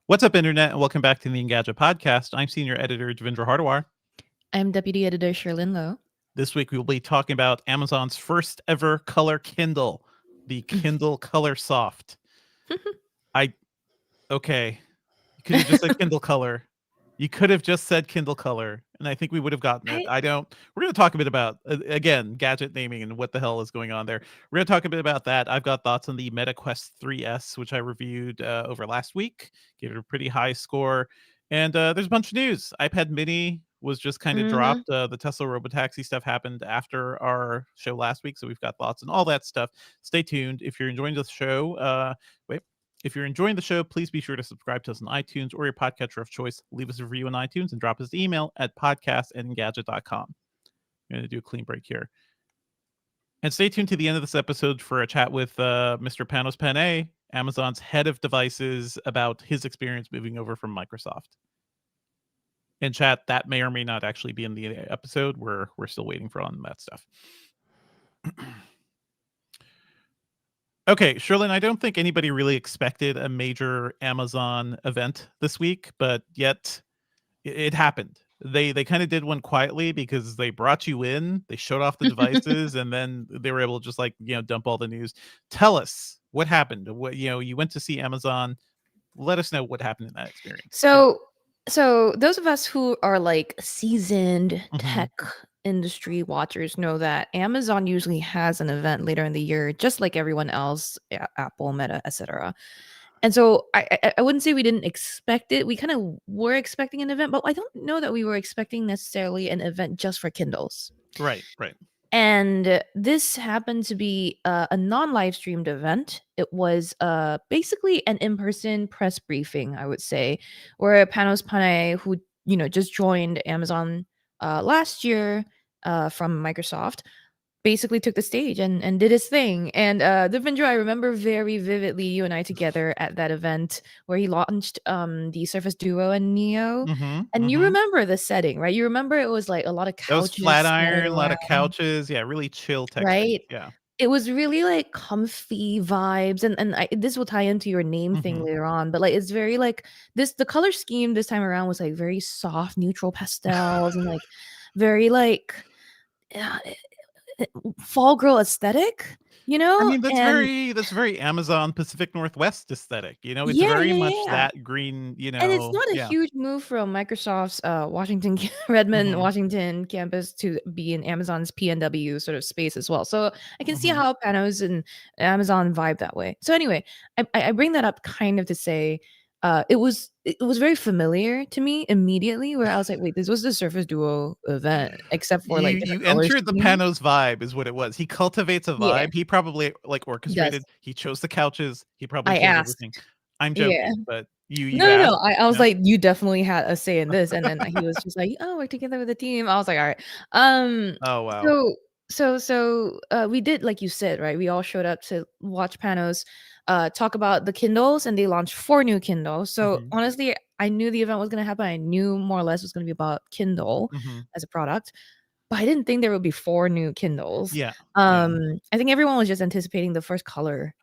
What's up, Internet, and welcome back to the Engadget Podcast. I'm Senior Editor Devindra Hardawar. I'm Deputy Editor Sherlyn Lowe. This week, we will be talking about Amazon's first ever color Kindle, the Kindle Color Soft. Okay, you could have just said Kindle Color. You could have just said Kindle Color, and I think we would have gotten it. We're going to talk a bit about, again, gadget naming and what the hell is going on there. We're going to talk a bit about that. I've got thoughts on the Meta Quest 3S, which I reviewed over last week. Gave it a pretty high score. And there's a bunch of news. iPad Mini was just kind of dropped. The Tesla Robotaxi stuff happened after our show last week, so we've got thoughts and all that stuff. Stay tuned. If you're enjoying the show, If you're enjoying the show, please be sure to subscribe to us on iTunes or your podcatcher of choice. Leave us a review on iTunes and drop us an email at podcast@engadget.com. I'm going to do a clean break here. And stay tuned to the end of this episode for a chat with Mr. Panos Panay, Amazon's head of devices, about his experience moving over from Microsoft. And chat, that may or may not actually be in the episode. We're still waiting for on that stuff. Okay, Sherlyn, I don't think anybody really expected a major Amazon event this week, but yet it happened. They kind of did one quietly because they brought you in, they showed off the devices, and then they were able to just dump all the news. Tell us what happened. What you went to see Amazon. Let us know what happened in that experience. So those of us who are like seasoned tech industry watchers know that Amazon usually has an event later in the year, just like everyone else, Apple, Meta, etc. And so I wouldn't say we didn't expect it. We kind of were expecting an event, but I don't know that we were expecting necessarily an event just for Kindles. Right. And this happened to be a non-live streamed event. It was basically an in-person press briefing, I would say, where Panos Panay, who just joined Amazon last year from Microsoft, basically took the stage and did his thing. And Devindra, I remember very vividly you and I together at that event where he launched the Surface Duo and Neo. And you remember the setting, right? You remember it was like a lot of couches. It was flat iron, a lot of couches. Yeah, really chill tech right? space. Yeah. It was really like comfy vibes, and this will tie into your name thing later on. But like, it's very like this. The color scheme this time around was like very soft, neutral pastels, and like very like fall girl aesthetic. I mean, that's very Amazon Pacific Northwest aesthetic. It's very much that green. And it's not a huge move from Microsoft's Redmond, Washington campus to be in Amazon's PNW sort of space as well. So I can see how Panos and Amazon vibe that way. So anyway, I bring that up kind of to say it was very familiar to me immediately, where I was like, wait, this was the Surface Duo event, except for like you entered the Panos vibe is what it was. He cultivates a vibe. Yeah. He probably orchestrated. He chose the couches. He probably chose everything. I'm joking, but you no. I was like, you definitely had a say in this, and then he was just like, oh, we're together with a team. I was like, all right. Oh wow. So we did, like you said, right? We all showed up to watch Panos talk about the Kindles, and they launched 4 new Kindles. So honestly, I knew the event was going to happen. I knew more or less it was going to be about Kindle as a product, but I didn't think there would be 4 new Kindles. Yeah. I think everyone was just anticipating the first color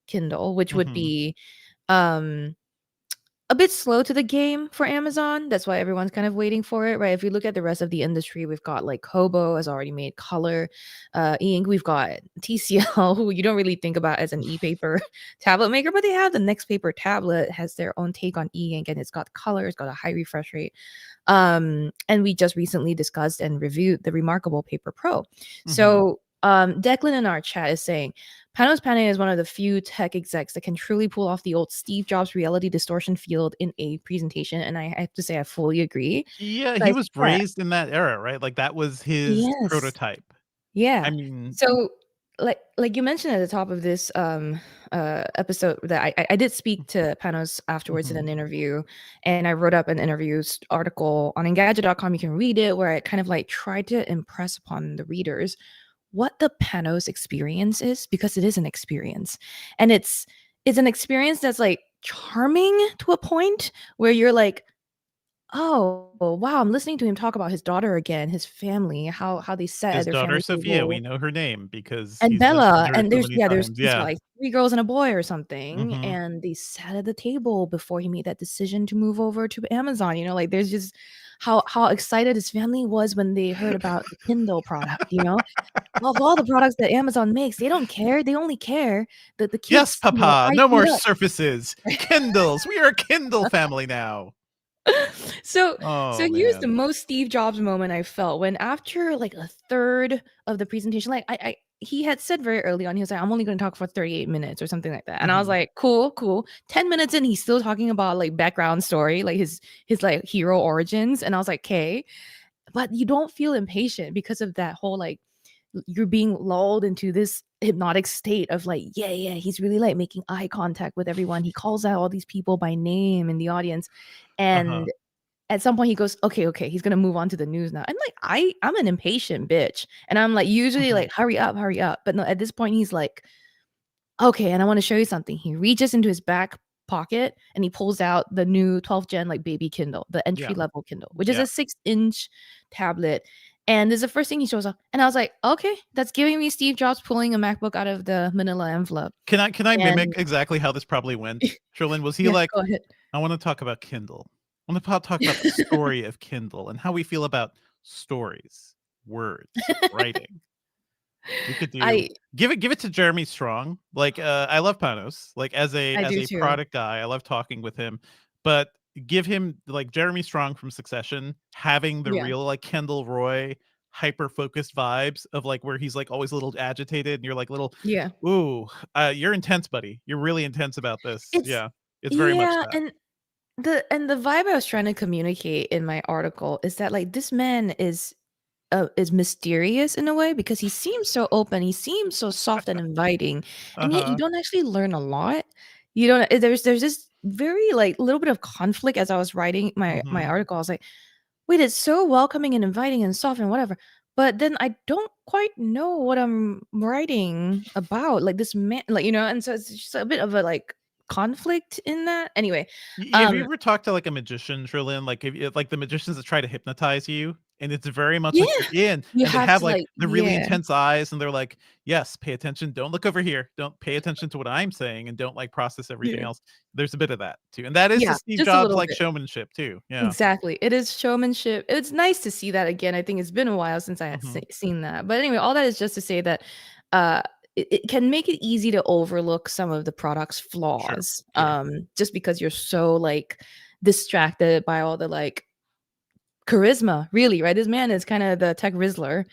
Kindle, which would be a bit slow to the game for Amazon. That's why everyone's kind of waiting for it, right? If you look at the rest of the industry, we've got like Kobo has already made color ink. We've got TCL, who you don't really think about as an e-paper tablet maker, but they have the Next Paper tablet, has their own take on e-ink, and it's got color, it's got a high refresh rate. And we just recently discussed and reviewed the Remarkable Paper Pro. So Declan in our chat is saying, Panos Panay is one of the few tech execs that can truly pull off the old Steve Jobs reality distortion field in a presentation. And I have to say, I fully agree. Yeah, he was raised in that era, right? Like that was his prototype. Yeah. I mean, so like you mentioned at the top of this episode that I did speak to Panos afterwards in an interview, and I wrote up an interview article on Engadget.com. You can read it, where I kind of like tried to impress upon the readers what the Panos experience is, because it is an experience, and it's an experience that's like charming to a point where you're like, Oh, wow, I'm listening to him talk about his daughter again, his family, how they sat at His their daughter family Sophia, we table. know her name because And he's mentioned Bella, her and so there's many yeah, times. he's got, Yeah. like, 3 girls and a boy or something, Mhm. and they sat at the table before he made that decision to move over to Amazon, like, there's just how excited his family was when they heard about the Kindle product, you know? Of all the products that Amazon makes, they don't care, they only care that the Yes, kids, papa, eye no teed more up. Surfaces. Kindles. We are a Kindle family now. So so Oh, here's the man. most Steve Jobs moment I felt when after like a third of the presentation, like I he had said very early on, he was like, I'm only gonna talk for 38 minutes or something like that. And I was Mhm. like, cool, cool. 10 minutes in, he's still talking about like background story, like his like hero origins. And I was like, okay. But you don't feel impatient because of that whole like you're being lulled into this hypnotic state of like, yeah, yeah, he's really like making eye contact with everyone. He calls out all these people by name in the audience. Uh-huh. And at some point he goes, "Okay, okay, he's gonna move on to the news now." And like I'm an impatient bitch. And I'm like usually Mhm. like, hurry up, hurry up. But no, at this point he's like, okay, and I want to show you something. He reaches into his back pocket and he pulls out the new 12th gen like baby Kindle, the entry Yeah. level Kindle, which is Yeah. a 6-inch tablet. And this is the first thing he shows off. And I was like, okay, that's giving me Steve Jobs pulling a MacBook out of the manila envelope. Can I mimic And exactly how this probably went? Sherlyn, was he yeah, like, go ahead. "I wanna talk about Kindle. I wanna talk about the story of Kindle and how we feel about stories, words, writing." We could do I give it to Jeremy Strong. Like, I love Panos. Like, I as do a too. product guy, I love talking with him, but give him, like, Jeremy Strong from Succession having the Yeah. real, like, Kendall Roy hyper-focused vibes of, like, where he's, like, always a little agitated and you're like, little, Yeah. "Ooh, you're intense, buddy. You're really intense about this." It's Yeah. It's very much yeah, that. and the vibe I was trying to communicate in my article is that like this man is mysterious in a way because he seems so open, he seems so soft and inviting, and yet you Uh-huh. don't actually learn a lot. You don't there's this very like little bit of conflict as I was writing my Mhm. article. I was like, wait, it's so welcoming and inviting and soft and whatever. But then I don't quite know what I'm writing about. Like this man, like, and so it's just a bit of a like conflict in that. Anyway, Have you um, ever talked to, like, a magician, Trillian? Like, if you like, the magicians that try to hypnotize you, and it's very much like yeah, you're in, you and they have have, to like, like, the really yeah, intense eyes, and they're like, "Yes, pay attention, don't look over here, don't pay attention to what I'm saying, and don't, like, process everything yeah, else." There's a bit of that too, and that is the yeah, Steve just a Jobs, little like, bit. showmanship too. Yeah. Exactly. It is showmanship. It's nice to see that again. I think it's been a while since I had Mhm. seen that. But anyway, all that is just to say that uh, it can make it easy to overlook some of the product's Sure, flaws, sure. just because you're so like distracted by all the like charisma. Really, right? This man is kind of the tech Rizzler.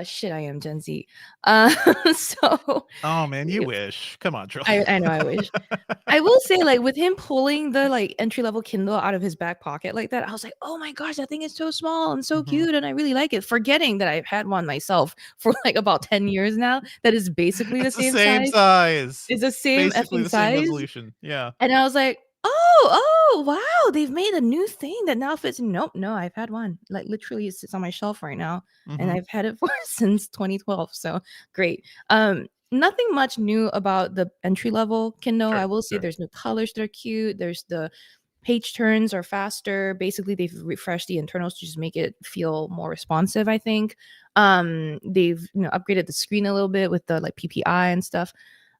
Shit, I am Gen Z. Uh, so Oh, man, you wish. Come on, I know. Trillian. I wish. I will say, like, with him pulling the, like, entry level Kindle out of his back pocket like that, I was like, "Oh my gosh, that thing is so small and so Mhm. cute, and I really like it," forgetting that I've had one myself for, like, about 10 years now that is basically the It's the same same size. size. It's the It's same basically effing the same size, resolution. Yeah. and I was like, "Oh, wow, they've made a new thing that now fits." Nope, no, I've had one. Like, literally, it sits on my shelf right now, and Mhm. I've had it for since 2012, so great. Nothing much new about the entry level Kindle. Sure, I will say sure. there's new colors that are cute. There's the page turns are faster. Basically, they've refreshed the internals to just make it feel more responsive, I think. They've, upgraded the screen a little bit with the, like, PPI and stuff.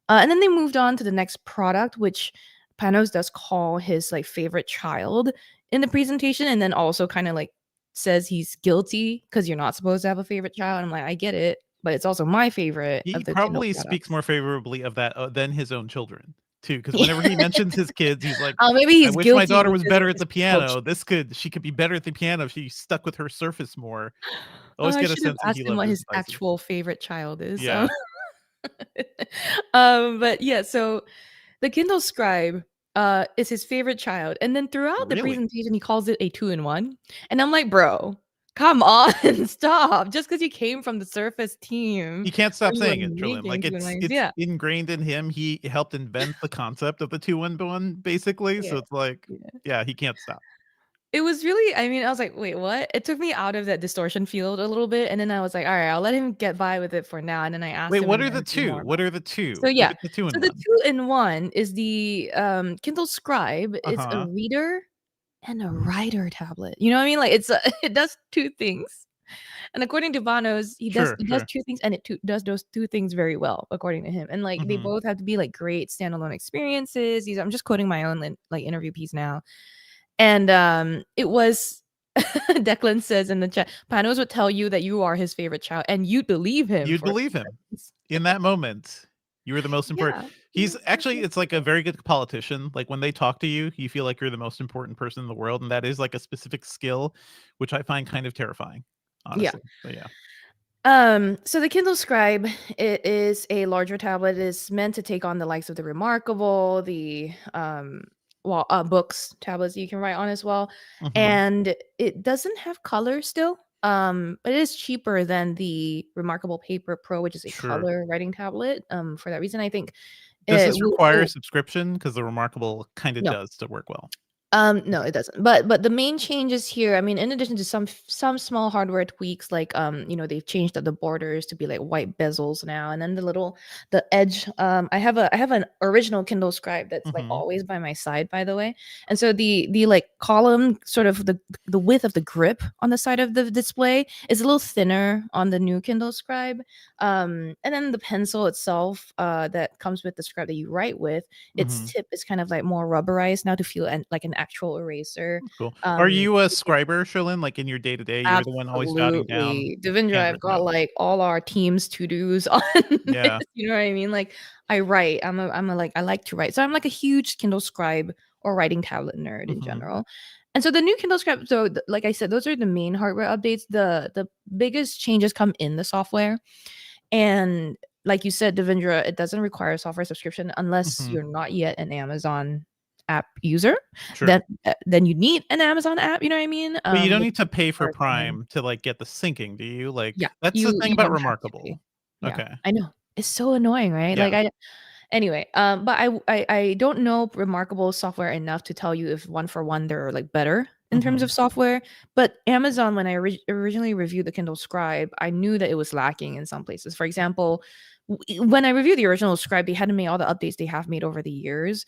And then they moved on to the next product, which Panos does call his like favorite child in the presentation, and then also kind of like says he's guilty because you're not supposed to have a favorite child. I'm like, I get it, but it's also my favorite He of the Kindle probably speaks products. more favorably of that, than his own children, too. Because whenever he mentions his kids, he's like, Oh, maybe "I he's wish my guilty daughter was because of better at his the coach. piano. She could be better at the piano if she stuck with her Surface more." Oh, Always I get a should have sense that he asked him loved what his his devices. actual favorite child is. Yeah. But yeah, so the Kindle Scribe, is his favorite child, and then throughout the Really? presentation, he calls it a two-in-one, and I'm like, "Bro, come on, stop. Just because you came from the Surface team He can't where stop you were saying it, Trillian. making Like, two-in-ones." it's Yeah, ingrained in him. He helped invent the concept of the two-in-one, basically, yeah, so it's like, yeah. yeah, he can't stop. It was really I mean, I was like, "Wait, what?" It took me out of that distortion field a little bit, and then I was like, "Alright, I'll let him get by with it for now," and then I asked Wait, him what when are I the heard more 2? about What are the So 2? Give yeah, it the so the 2-in-one. two-in-one is the, Kindle Scribe. It's a Uh-huh. reader and a writer tablet. You know what I mean? Like it does two things. And according to Vanos, Sure, it does sure. two things, and does those two things very well, according to him. And like they Mhm. both have to be like great standalone experiences. I'm just quoting my own like interview piece now. And it was Declan says in the chat, Panos would tell you that you are his favorite child, and you'd believe him You'd for believe some him. reasons. In that moment, you were the most important. Yeah, He's he's such actually a it's like a very good politician. Like, when they talk to you, you feel like you're the most important person in the world, and that is, like, a specific skill, which I find kind of terrifying, yeah. honestly. But yeah. So the Kindle Scribe, it is a larger tablet. It is meant to take on the likes of the Remarkable, the books tablets you can write on as well. Mhm. And it doesn't have color still. But it is cheaper than the Remarkable Paper Pro, which is a Sure. color writing tablet. For that reason, I think Does it this require a will subscription? Because the Remarkable kinda no. does to work well. No, Okay. it doesn't. But the main changes here, I mean, in addition to some small hardware tweaks, like they've changed up the borders to be like white bezels now, and then the edge. I have an original Kindle Scribe that's like Mhm. always by my side, by the way. And so the like column, sort of the width of the grip on the side of the display is a little thinner on the new Kindle Scribe. And then the pencil itself, that comes with the scribe that you write with, its Mhm. tip is kind of like more rubberized now to feel like an actual eraser. Cool. Are Um, you a scriber, Shilin? Like, in your day-to-day, you're the one always jotting down Absolutely. Devindra, I've handwritten got notes? like all our team's to-dos on this. Yeah. You know what I mean? Like I write. I'm a like I like to write. So I'm like a huge Kindle Scribe or writing tablet nerd in Mhm. general. And so the new Kindle Scribe, so like I said, those are the main hardware updates. The biggest changes come in the software. And like you said, Devindra, it doesn't require a software subscription unless Mhm. you're not yet an Amazon app user. Sure. Then you need an Amazon app. You know what I mean? But you don't Which need to pay for requires paying. Prime to, like, get the syncing, do you? Yeah, Like, that's the thing you about don't have to pay. Remarkable. Yeah, Okay. I know. It's so annoying, right? Yeah. Like I Anyway, but I don't know Remarkable software enough to tell you if one for one they're like better in terms Mhm. of software. But Amazon, when I originally reviewed the Kindle Scribe, I knew that it was lacking in some places. For example, when I reviewed the original Scribe, they hadn't made all the updates they have made over the years.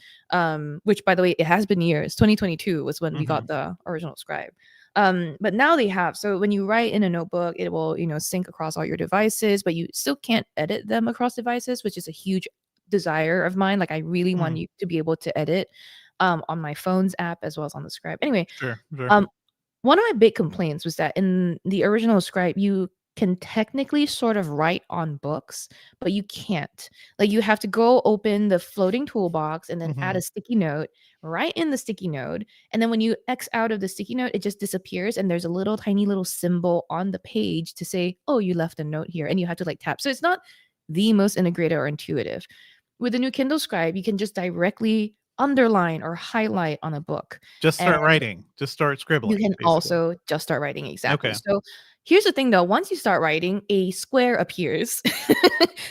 Which, by the way, it has been years. 2022 was when we got Mhm. the original Scribe. But now they have. So when you write in a notebook, it will, sync across all your devices, but you still can't edit them across devices, which is a huge desire of mine. Like I really want Mm. you to be able to edit on my phone's app as well as on the Scribe. Anyway, Sure, sure. um, one of my big complaints was that in the original Scribe, you can technically sort of write on books, but you can't. Like you have to go open the floating toolbox and then add Mhm. a sticky note, write in the sticky note, and then when you X out of the sticky note, it just disappears and there's a little tiny little symbol on the page to say, "Oh, you left a note here," and you have to like tap. So it's not the most integrated or intuitive. With the new Kindle Scribe, you can just directly underline or highlight on a book. Just And start writing. Just start you scribbling, can basically. also just start writing, exactly. Okay. So here's the thing though, once you start writing, a square appears.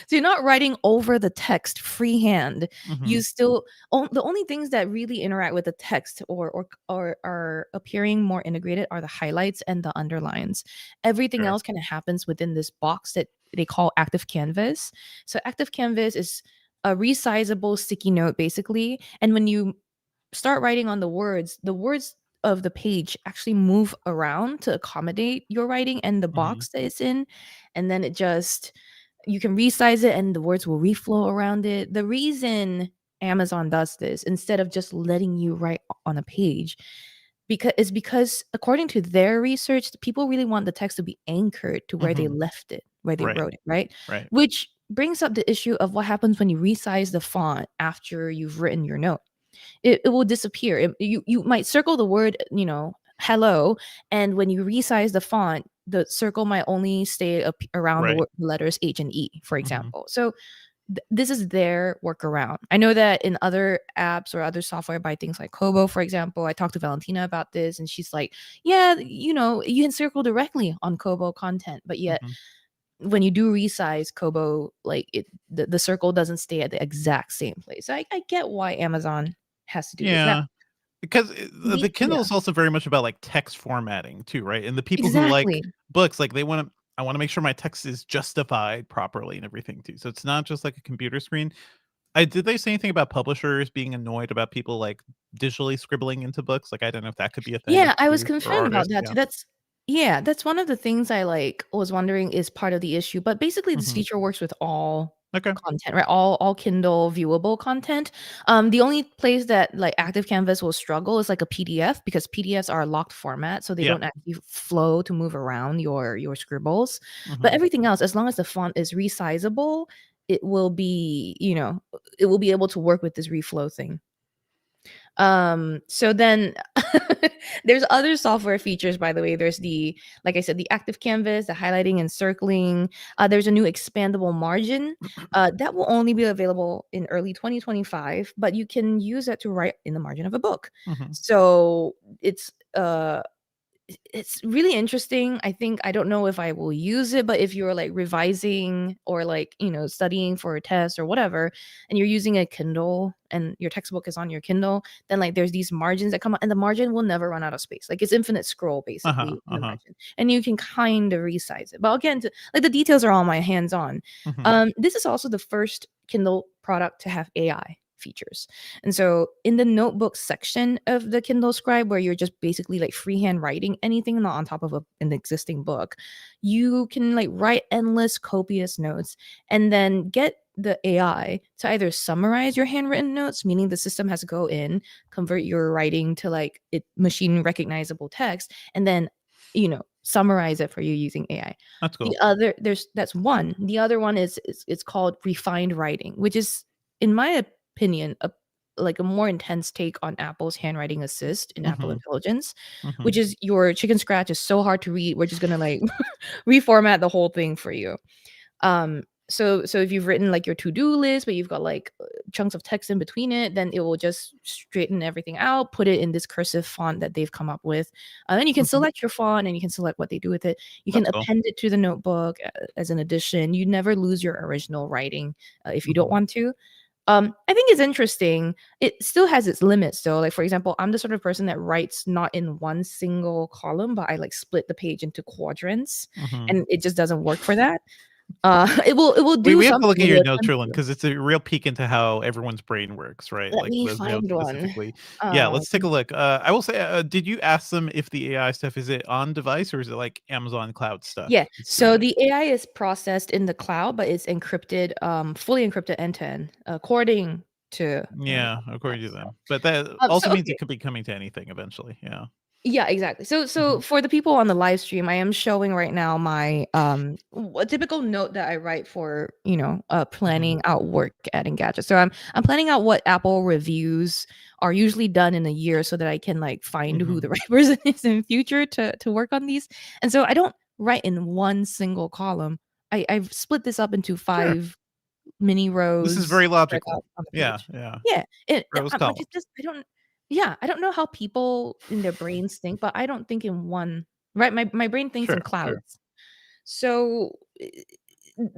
So you're not writing over the text freehand. You Mhm. still the only things that really interact with the text or are appearing more integrated are the highlights and the underlines. Everything Sure. else kind of happens within this box that they call active canvas. So active canvas is a resizable sticky note basically, and when you start writing on the words of the page actually move around to accommodate your writing and the Mhm. box that it's in. And then it just, you can resize it and the words will reflow around it. The reason Amazon does this instead of just letting you write on a page because according to their research, people really want the text to be anchored to where they Mhm. left it, where they Right, wrote it, right? right. Which brings up the issue of what happens when you resize the font after you've written your note. It will disappear. You might circle the word, hello, and when you resize the font, the circle might only stay up around the Right. letters H and E, for Mhm. example. So this is their workaround. I know that in other apps or other software by things like Kobo, for example, I talked to Valentina about this, and she's like, "Yeah, you can circle directly on Kobo content, but yet Mhm. when you do resize Kobo, like the circle doesn't stay at the exact same place." So I get why Amazon has to do this now. Yeah. Because the Kindle Yeah, is also very much about, like, text formatting too, right? And the people who like exactly. books, like, I wanna make sure my text is justified properly and everything too. So it's not just like a computer screen. Did they say anything about publishers being annoyed about people like digitally scribbling into books? Like, I don't know if that could be a thing Yeah, I was for concerned about artists. that Yeah. too. That's one of the things I, like, was wondering is part of the issue, but basically this Hmm. feature works with all Okay. content, right? All Kindle viewable content. The only place that, like, Active Canvas will struggle is, like, a PDF because PDFs are a locked format, so they Yeah. don't actually flow to move around your scribbles. But Hmm. everything else, as long as the font is resizable, it will be, it will be able to work with this reflow thing. So then there's other software features, by the way. There's like I said, the active canvas, the highlighting and circling. There's a new expandable margin that will only be available in early 2025, but you can use that to write in the margin of a book. Hmm. So it's really interesting. I don't know if I will use it, but if you're like revising or like, studying for a test or whatever, and you're using a Kindle and your textbook is on your Kindle, then like there's these margins that come out and the margin will never run out of space. Like it's infinite scroll Uh-huh. basically in the Uh-huh. margin. And you can kind of resize it. But again, like the details are all my hands on. Hmm. This is also the first Kindle product to have AI features. And so in the notebook section of the Kindle Scribe, where you're just basically like freehand writing anything not on top of an existing book, you can like write endless copious notes and then get the AI to either summarize your handwritten notes, meaning the system has to go in, convert your writing to like it machine recognizable text, and then summarize it for you using AI. That's The cool. other that's one. The other one is it's called refined writing, which is in my opinion like a more intense take on Apple's handwriting assist in Apple Hmm. Intelligence, Hmm. which is your chicken scratch is so hard to read. We're just gonna like reformat the whole thing for you. So if you've written like your to-do list, but you've got like chunks of text in between it, then it will just straighten everything out, put it in this cursive font that they've come up with. Then you can Hmm. select your font and you can select what they do with it. You can That's cool. append it to the notebook as an addition. You never lose your original writing if you don't Hmm. want to. I think it's interesting. It still has its limits though. Like for example, I'm the sort of person that writes not in one single column, but I like split the page into quadrants, Hmm. and it just doesn't work for that. It will do We have to something. look at It your will notes, attempt Trillian, to. because it's a real peek into how everyone's brain works, right? Let Like me those notes find one. specifically. Yeah, Um, let's take a look. I will say, did you ask them if the AI stuff is it on device or is it like Amazon cloud stuff yeah. it's doing So it? the AI is processed in the cloud, but it's encrypted, fully encrypted end to end, according to Yeah, Amazon. according to So, them. But that so also means okay. it could be coming to anything eventually. Yeah. Yeah, exactly. So Hmm. for the people on the live stream, I am showing right now my a typical note that I write for, Hmm. planning out work at Engadget. So I'm planning out what Apple reviews are usually done in a year so that I can like find who Hmm. the right person is in future to work on these. And so I don't write in one single column. I've split this up into Sure. 5 mini This is rows very spread out logical. on the Yeah. page. Yeah. Yeah, Rows I'm like, columns. it's just I don't know how people in their brains think, but I don't think in one, right? My brain thinks in Sure. Sure. clouds. So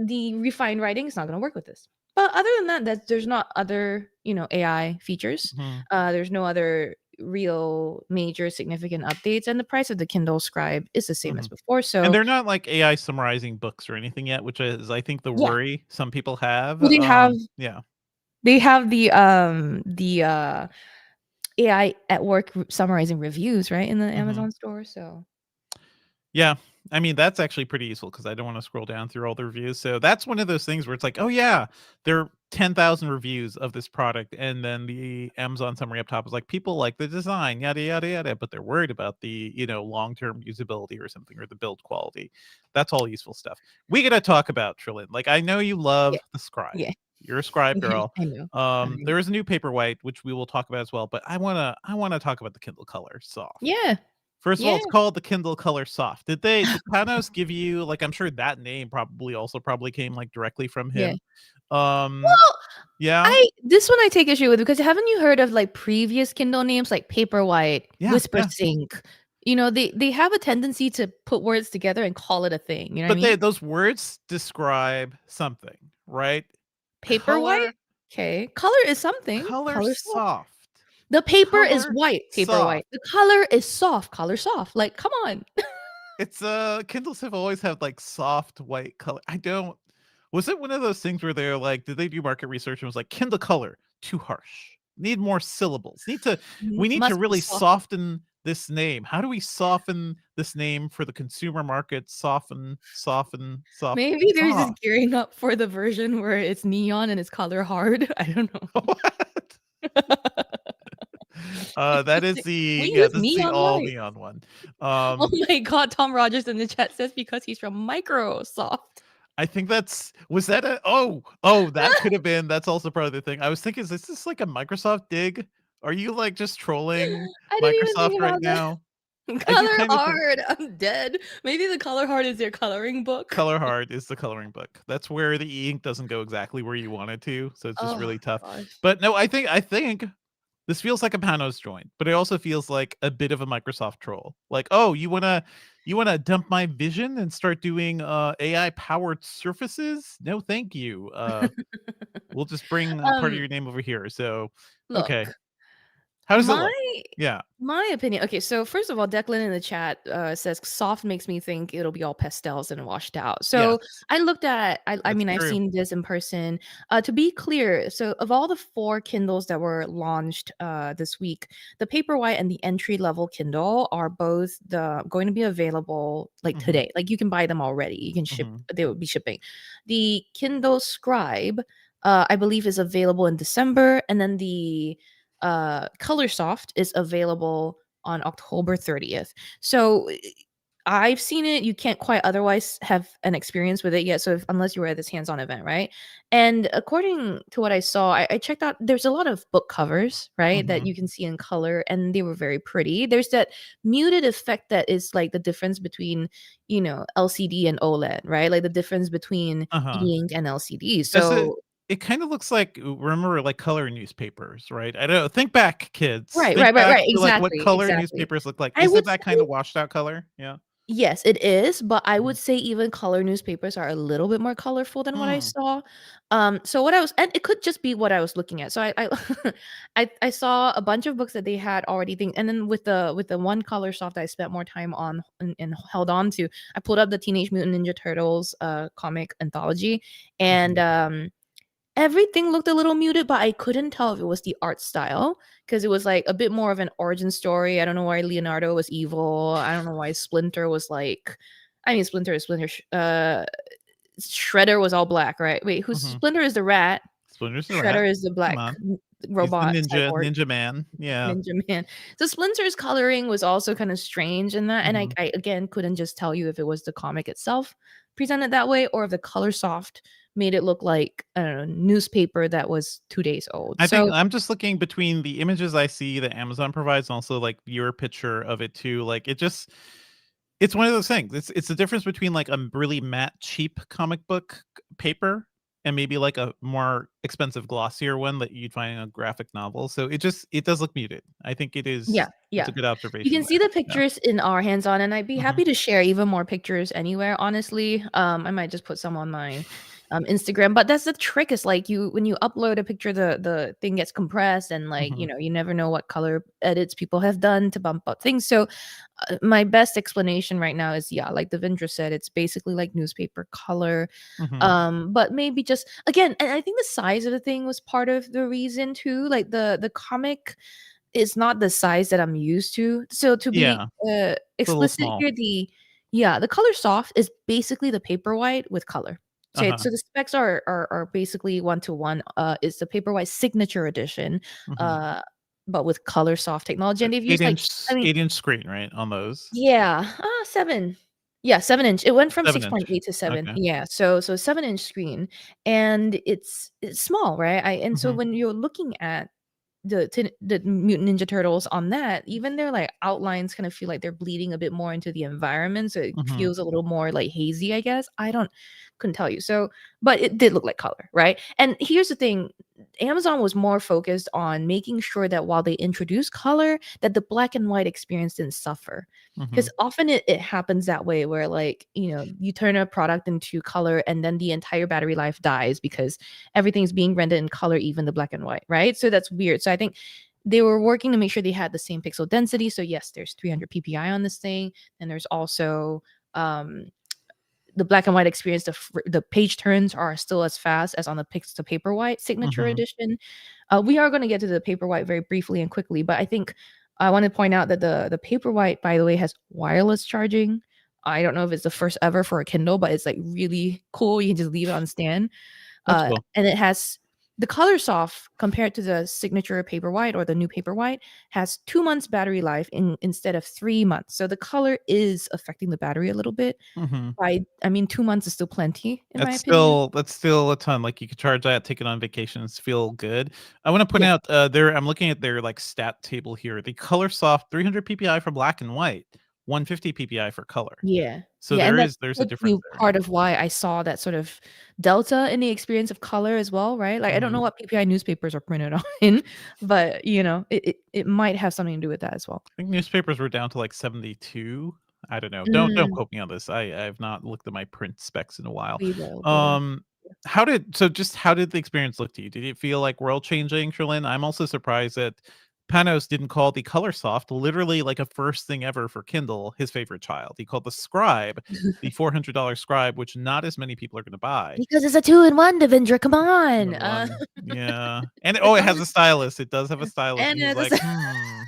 the refined writing is not going to work with this. But other than that, there's not other, AI features. Hmm. There's no other real major significant updates, and the price of the Kindle Scribe is the same Hmm. as before. And So they're not like AI summarizing books or anything yet, which is I think the yeah, worry some people have. well, Yeah. they have the AI at work summarizing reviews, right, in the Hmm. Amazon store. So Yeah. I mean, that's actually pretty useful because I don't want to scroll down through all the reviews. So that's one of those things where it's like, oh yeah, there are 10,000 reviews of this product, and then the Amazon summary up top is like, people like the design, yada yada yada, but they're worried about the long-term usability or something, or the build quality. That's all useful stuff. We gotta talk about Trillian. Like, I know you yeah, love the Scribe. yeah, You're a Scribe yeah. girl. I know. All right. There is a new Paperwhite, which we will talk about as well, but I wanna talk about the Kindle Color Soft. Yeah, First of all, yeah, it's called the Kindle Color Soft. Did Panos give you like, I'm sure that name probably came like directly from yeah. him. Um, Well, yeah, I this one I take issue with because haven't you heard of like previous Kindle names like Paperwhite, yeah, Whisper yeah. Sync? They have a tendency to put words together and call it a thing. You know what I But mean? those words describe something, right? Paperwhite. Color Okay, color is something. color Color soft. soft. The paper is Color white. Paperwhite. soft. The color is soft. Color soft. Like, come on. It's Kindles have always had like soft white color. I don't Was it one of those things where they're like, did they do market research and was like, Kindle Color, too harsh. Need more syllables. We need to Must be really soft. soften this name. How do we soften this name for the consumer market? Soften, soften, soften. Maybe they're Ah. just gearing up for the version where it's neon and it's color hard. I don't know. What? That is We the, yeah, use this is the neon all light. neon one. Oh Um, my god, Tom Rogers in the chat says because he's from Microsoft. I think was that that could have been, that's also part of the thing. I was thinking, is this like a Microsoft dig? Are you like just trolling I didn't even Microsoft think right about that. now? I do Color kind of think hard. I'm dead. Maybe the color hard is their coloring book. Color Hard is the coloring book. That's where the ink doesn't go exactly where you want it to, so it's just Oh really tough. gosh. But no, I think this feels like a Panos joint, but it also feels like a bit of a Microsoft troll. Like, "Oh, you wanna dump my vision and start doing, AI powered surfaces? No, thank you. We'll just bring a part of Um, your name over here." So, okay. look, How does it my look? Yeah. my opinion. Okay, so first of all, Declan in the chat says soft makes me think it'll be all pastels and washed out. So Yes. I looked at. I That's mean, I've true. seen this in person. To be clear, so of all the 4 Kindles that were launched this week, the Paperwhite and the entry level Kindle are both going to be available like Mhm, today. Like you can buy them already. You can ship. mhm, They will be shipping. The Kindle Scribe, I believe, is available in December, and then the Color Soft is available on October 30th. So I've seen it. You can't quite otherwise have an experience with it yet. So unless you were at this hands-on event, right? And according to what I saw, I checked out. There's a lot of book covers, right, that mhm. you can see in color, and they were very pretty. There's that muted effect that is like the difference between, LCD and OLED, right? Like the difference between Uh-huh. e-ink and LCD. Does it So it kinda looks like, remember, like, color newspapers, right? I don't know, think back, kids. right, Think right, right, back right. to, like, what Exactly, color exactly. newspapers look like. I Is would it that say kinda washed out color? Yeah. yes, it is, but I Mhm. would say even color newspapers are a little bit more colorful than what I Mm. saw. So what I was and it could just be what I was looking at. So I I saw a bunch of books that they had already think and then with the one color soft I spent more time on and held on to, I pulled up the Teenage Mutant Ninja Turtles comic anthology and Mhm. everything looked a little muted, but I couldn't tell if it was the art style because it was like a bit more of an origin story. I don't know why Leonardo was evil. I don't know why Splinter was like. I mean, Splinter is Splinter. Shredder was all black, right? Wait, who's Mhm. Splinter is the rat. Splinter's the rat. Shredder is the Come black on. He's the robot cyborg. ninja man. Yeah. Ninja Man. So Splinter's coloring was also kind of strange in that, and I, Mhm. I again couldn't just tell you if it was the comic itself presented that way or if the color soft made it look like I don't know newspaper that was 2 days old. I think So I'm just looking between the images I see that Amazon provides and also, like, your picture of it too, like, it's one of those things. It's the difference between, like, a really matte, cheap comic book paper and maybe, like, a more expensive, glossier one that you'd find in a graphic novel, so it does look muted. I think yeah, it's a yeah. good You observation can see there. the Yeah. pictures in our hands-on, and I'd be Mhm, happy to share even more pictures anywhere, honestly. I might just put some on my, Instagram, but that's the trick is, like, when you upload a picture, the thing gets compressed and, like, mhm, you never know what color edits people have done to bump up things, so, my best explanation right now is, yeah, like Devendra said, it's basically like newspaper color, mhm. but maybe just again, and I think the size of the thing was part of the reason too, like, the comic is not the size that I'm used to. So to be, Yeah, it's a little explicit small. here, the color soft is basically the Paperwhite with color. So Uh-huh, the specs are basically 1 to 1. It's the Paperwhite signature edition, mhm. uh, but with color soft technology, and they've used, like I mean 8-inch screen, right, on those? yeah, 7. Yeah, 7-inch. It went from 7-inch. 6.8 to 7. Okay. Yeah, so 7-inch screen, and it's small, right? And so Mhm, when you're looking at the Mutant Ninja Turtles on that, even their, like, outlines kind of feel like they're bleeding a bit more into the environment, so it mhm, feels a little more, like, hazy, I guess. Couldn't tell you. So but it did look like color, right? And here's the thing, Amazon was more focused on making sure that while they introduced color, that the black and white experience didn't suffer. Because mhm. often it happens that way where, like, you turn a product into color and then the entire battery life dies because everything's being rendered in color, even the black and white, right? So that's weird. So I think they were working to make sure they had the same pixel density. So yes, there's 300 ppi on this thing, and there's also um the black and white experience, the page turns are still as fast as on the Paperwhite signature Mhm. edition. We are going to get to the Paperwhite very briefly and quickly, but I think I want to point out that the Paperwhite, by the way, has wireless charging. I don't know if it's the first ever for a Kindle, but it's like really cool. You can just leave it on stand. That's cool. And it has the color soft compared to the signature Paperwhite or the new Paperwhite has 2 months battery life instead of 3 months. So the color is affecting the battery a little bit. Mhm. I mean, 2 months is still plenty in my opinion. That's still a ton, like, you could charge that, take it on vacations, feel good. I wanna point Yeah, out, I'm looking at their, like, stat table here. The color soft 300 PPI for black and white, 150 PPI for color. yeah, So yeah, and that there's a could difference be there. part of why I saw that sort of delta in the experience of color as well, right? Like I don't know Mhm. what PPI newspapers are printed on in, but it might have something to do with that as well. I think newspapers were down to, like, 72. I don't know. Don't Mm, quote me on this. I've not looked at my print specs in a while. we will, we will. Um, how did the experience look to you? Did it feel like world changing, Sherlyn? I'm also surprised that Panos didn't call the Color Soft literally like a first thing ever for Kindle his favorite child. He called the Scribe the $400 Scribe, which not as many people are gonna buy. Because it's a two-in-one, Devendra, come on. 2-in-1. Yeah. And It it has comes a stylus. It does have a stylus, and and he's it's like, a "Hmm,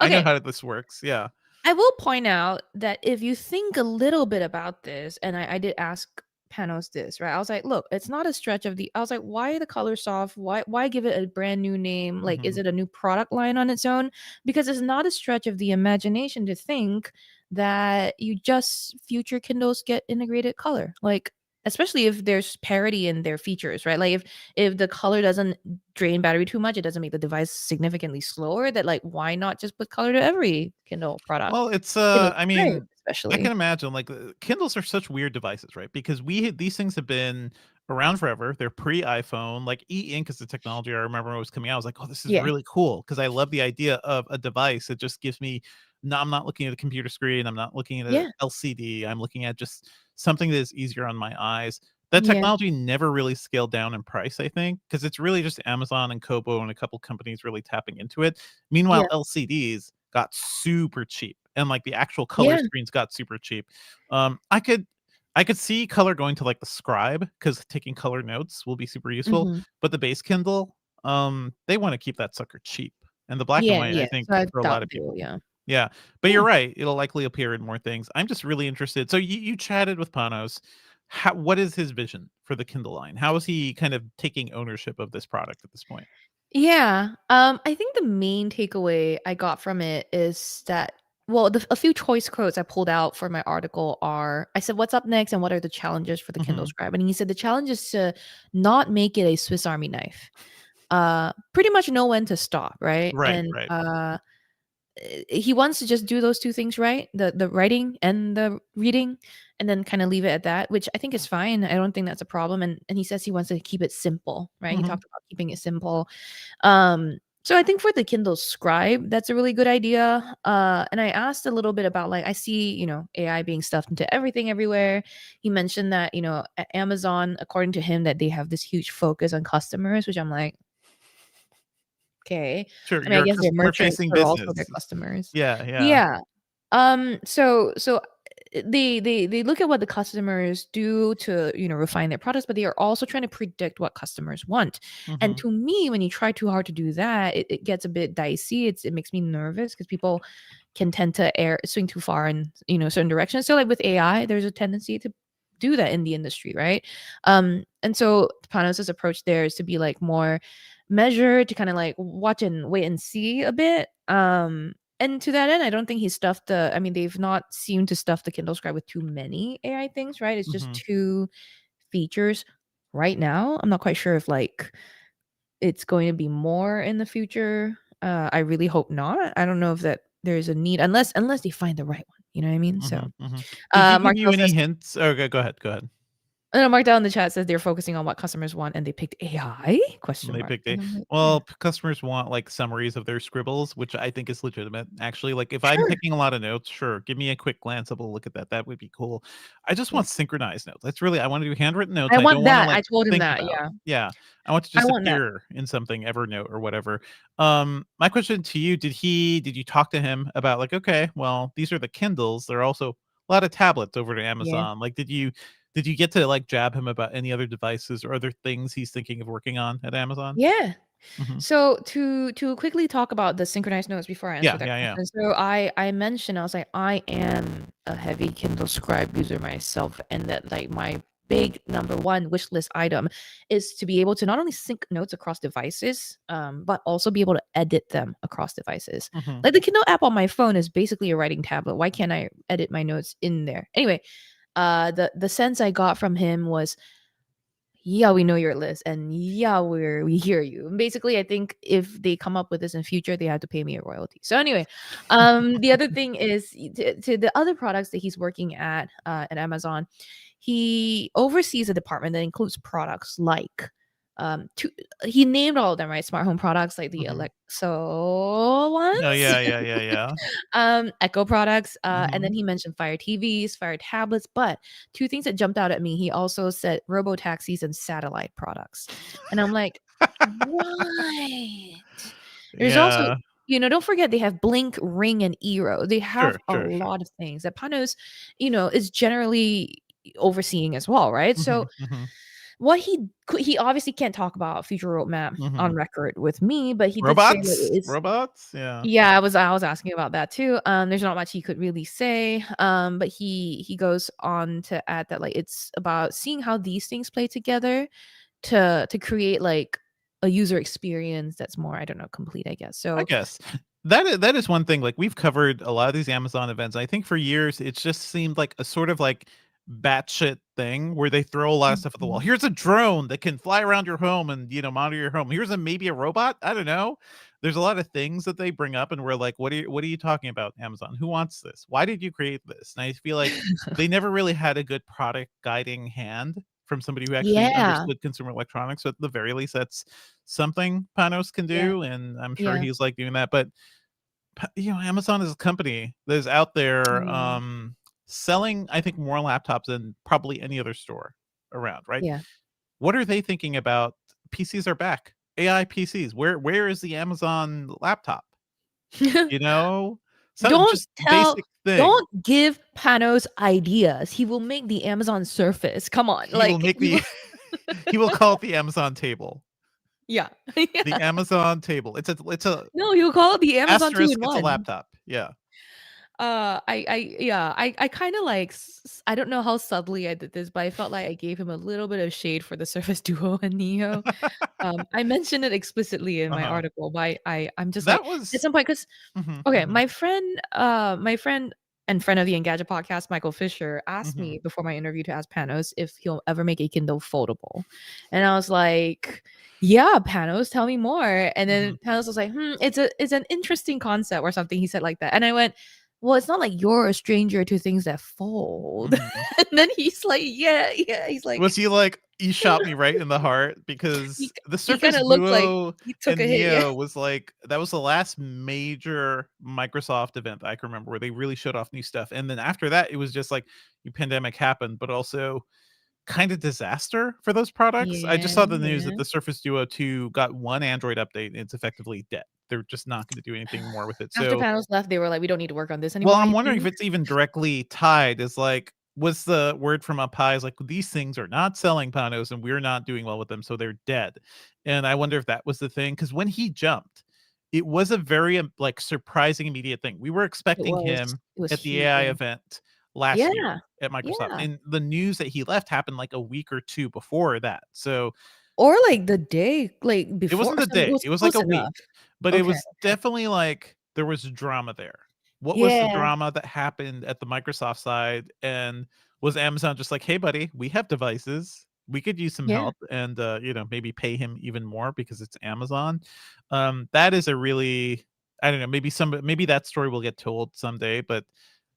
I know okay, how this works." Yeah. I will point out that if you think a little bit about this, and I did ask Panos this, right? I was like, look, it's not a stretch of the I was like, why the color soft? Why give it a brand new name? Like, is Mhm. it a new product line on its own? Because it's not a stretch of the imagination to think that you just future Kindles get integrated color. Like, especially if there's parity in their features, right? Like if the color doesn't drain battery too much, it doesn't make the device significantly slower, that like why not just put color to every Kindle product? Well, it's, Kindle I Scribe mean, I can especially. imagine, like, Kindles are such weird devices, right? Because these things have been around forever. They're pre-iPhone. Like, e-ink is the technology I remember when it was coming out. I was like, "Oh, this is Yeah. really cool because I love the idea of a device that just gives me no, I'm not looking at a computer screen, I'm not looking at a Yeah. LCD, I'm looking at just something that is easier on my eyes." That Yeah. technology never really scaled down in price, I think, because it's really just Amazon and Kobo and a couple companies really tapping into it. Meanwhile, Yeah. LCDs got super cheap and like the actual color Yeah. screens got super cheap. I could see color going to like the Scribe because taking color notes will be super useful, Mhm. but the base Kindle, they want to keep that sucker cheap. And the black and Yeah, white, I yeah. think So I for a lot doubt of they will, people. yeah. Yeah. But you're Yeah. right. It'll likely appear in more things. I'm just really interested. So you chatted with Panos. What is his vision for the Kindle line? How is he kind of taking ownership of this product at this point? Yeah. I think the main takeaway I got from it is that well, a few choice quotes I pulled out for my article are I said, "What's up next and what are the challenges for the Kindle Mhm. Scribe?" And he said the challenge is to not make it a Swiss Army knife. Pretty much know when to stop, right? Right, And right. he wants to just do those two things right, the writing and the reading, and then kind of leave it at that, which I think is fine. I don't think that's a problem. And he says he wants to keep it simple, right? He Mhm. talked about keeping it simple. So I think for the Kindle Scribe, that's a really good idea. And I asked a little bit about like I see, AI being stuffed into everything everywhere. He mentioned that, at Amazon, according to him, that they have this huge focus on customers, which I'm like, okay. Sure, I mean, I you're a guess their customer merchants facing are also business. their customers. Yeah, yeah. Yeah. So they look at what the customers do to, refine their products, but they are also trying to predict what customers want. And Mhm. to me, when you try too hard to do that, it gets a bit dicey. It makes me nervous because people can tend to swing too far in, certain directions. So like with AI, there's a tendency to do that in the industry, right? And so Panos' approach there is to be like more measured, to kind of like watch and wait and see a bit. And to that end, I don't think he stuffed I mean, they've not seemed to stuff the Kindle Scribe with too many AI things, right? It's just Mhm. two features right now. I'm not quite sure if like it's going to be more in the future. I really hope not. I don't know if that there's a need unless they find the right one. You know what I mean? So Mhm, mhm. Did he give you Martel any says hints? Okay, go ahead, go ahead. no, Martel in the chat says they're focusing on what customers want and they picked AI And question they mark. picked a And I'm like, yeah, well, customers want, like, summaries of their scribbles, which I think is legitimate, actually, like, if I'm sure. taking a lot of notes, sure, give me a quick glance, have a look at that, that would be cool. I just Yeah. want synchronized notes, that's really I wanna do handwritten notes, I I don't want wanna, that. like, I told him think that. about Yeah. yeah, I want to I just want that. appear in something, Evernote or whatever. My question to you, did you talk to him about, like, "Okay, well, these are the Kindles, they're also lot of tablets over to Yeah. Amazon. Like, did you get to like jab him about any other devices or other things he's thinking of working on at Amazon? Yeah. Hmm. So to quickly talk about the synchronized notes before I answer Yeah, that yeah, yeah. question. So I mentioned I was like I am a heavy Kindle Scribe user myself, and that like my big number one wish list item is to be able to not only sync notes across devices, but also be able to edit them across devices. Hmm. Like the Kindle app on my phone is basically a writing tablet. Why can't I edit my notes in there? Anyway, the sense I got from him was, yeah, we know your list, and yeah, we hear you. And basically, I think if they come up with this in future, they have to pay me a royalty. So anyway, the other thing is to the other products that he's working at Amazon, he oversees a department that includes products like two, he named all of them, right? Smart home products like the Hmm. Alexo Oh ones, yeah, yeah, yeah, yeah. Echo products, and then Hmm. he mentioned Fire TVs, Fire tablets. But two things that jumped out at me, he also said robo taxis and satellite products, and I'm like, what? There's also, Yeah. don't forget they have Blink, Ring, and Eero. They have Sure, a sure, sure. lot of things that Panos, is generally overseeing as well, right? Hmm. So Hmm. what he obviously can't talk about future roadmap Hmm. on record with me, but he did say that Robots? it's, Robots? Yeah. yeah, I was asking about that too. There's not much he could really say. But he goes on to add that like it's about seeing how these things play together to create like a user experience that's more, I don't know, complete, I guess. I So guess. That is one thing, like, we've covered a lot of these Amazon events. I think for years, it's just seemed like a sort of, like, batshit thing where they throw a lot of stuff at the wall. Mhm. "Here's a drone that can fly around your home and, monitor your home. Here's maybe a robot?" I don't know. There's a lot of things that they bring up, and we're like, what are you talking about, Amazon? Who wants this? Why did you create this?" And I feel like they never really had a good product guiding hand from somebody who actually Yeah. understood consumer electronics. So at the very least, that's something Panos can Yeah. do, and I'm sure Yeah. he's, like, doing that. But Amazon is a company that is out there, Mm, selling, I think, more laptops than probably any other store around, right? yeah. What are they thinking about? PCs are back. AI PCs. Where is the Amazon laptop? You know? So Don't just tell basic thing. don't give Panos ideas. He will make the Amazon Surface. Come on. He will Like make he will. the he will call it the Amazon table. Yeah. The Yeah. Amazon table. It's a No, he'll call it the Amazon 2 asterisk, in it's a 1. laptop. Yeah. I kind of like I don't know how subtly I did this, but I felt like I gave him a little bit of shade for the Surface Duo and Neo. I mentioned it explicitly in my Uh-huh. article, but I'm just like That at was some point because mhm, okay, mhm, my friend and friend of the Engadget podcast, Michael Fisher, asked mhm, me before my interview to ask Panos if he'll ever make a Kindle foldable, and I was like, "Yeah, Panos, tell me more." And then mhm, Panos was like, it's an interesting concept or something." He said like that, and I went, "Well, it's not like you're a stranger to things that fold." mhm. And then he's like, "Yeah, yeah." He's like, Was he like, "You shot me right in the heart," because he the he kind Surface of looked like Duo he took a and hit. Yeah, Neo was like that was the last major Microsoft event I can remember where they really showed off new stuff, and then after that, it was just like, pandemic happened, but also kind of disaster for those products. I just yeah, saw the news that yeah. the Surface Duo 2 got one Android update, and it's effectively dead. They're just not gonna do anything more with it, After so Panos left, they were like, "We don't need to work on this well, anymore." I'm You wondering if think? it's even directly tied. Is like, was the word from up high is like, these things are not selling Panos and we're not doing well with them, so they're dead. And I wonder if that was the thing. Because when he jumped, it was a very like surprising immediate thing. We were It expecting was. him It was at the huge, AI yeah. event last year Yeah. at Microsoft. Yeah. And the news that he left happened like a week or two before that. So Or, like, the day, like, it before wasn't or a something. It day, was it was like close a enough. week, but it Okay, was okay. definitely like there was drama there. What was the Yeah, drama that happened at the Microsoft side, and was Amazon just like, "Hey, buddy, we have devices. We could use some yeah, help," and, maybe pay him even more because it's Amazon? That is a really I don't know, maybe that story will get told someday, but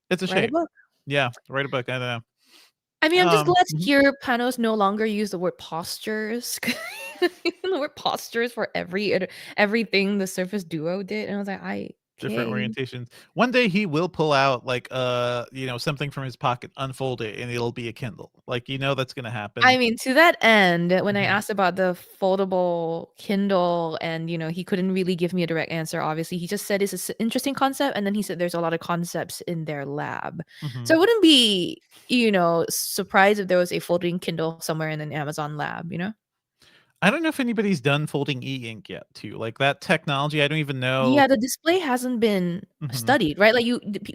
it's a write a shame. book. Yeah, write a book, I don't I mean, know. I'm just glad to Mhm, hear Panos no longer use the word postures. The word postures for everything the Surface Duo did, and I was like, "I different Okay. orientations. One day he will pull out like something from his pocket, unfold it, and it'll be a Kindle. Like that's gonna happen. I mean, to that end, when I Mhm. asked about the foldable Kindle and, he couldn't really give me a direct answer, obviously. He just said it's an interesting concept, and then he said there's a lot of concepts in their lab. So Mhm. I wouldn't be, surprised if there was a folding Kindle somewhere in an Amazon lab? I don't know if anybody's done folding e-ink yet too. Like that technology, I don't even know. Yeah, the display hasn't been Mhm. studied, right? Like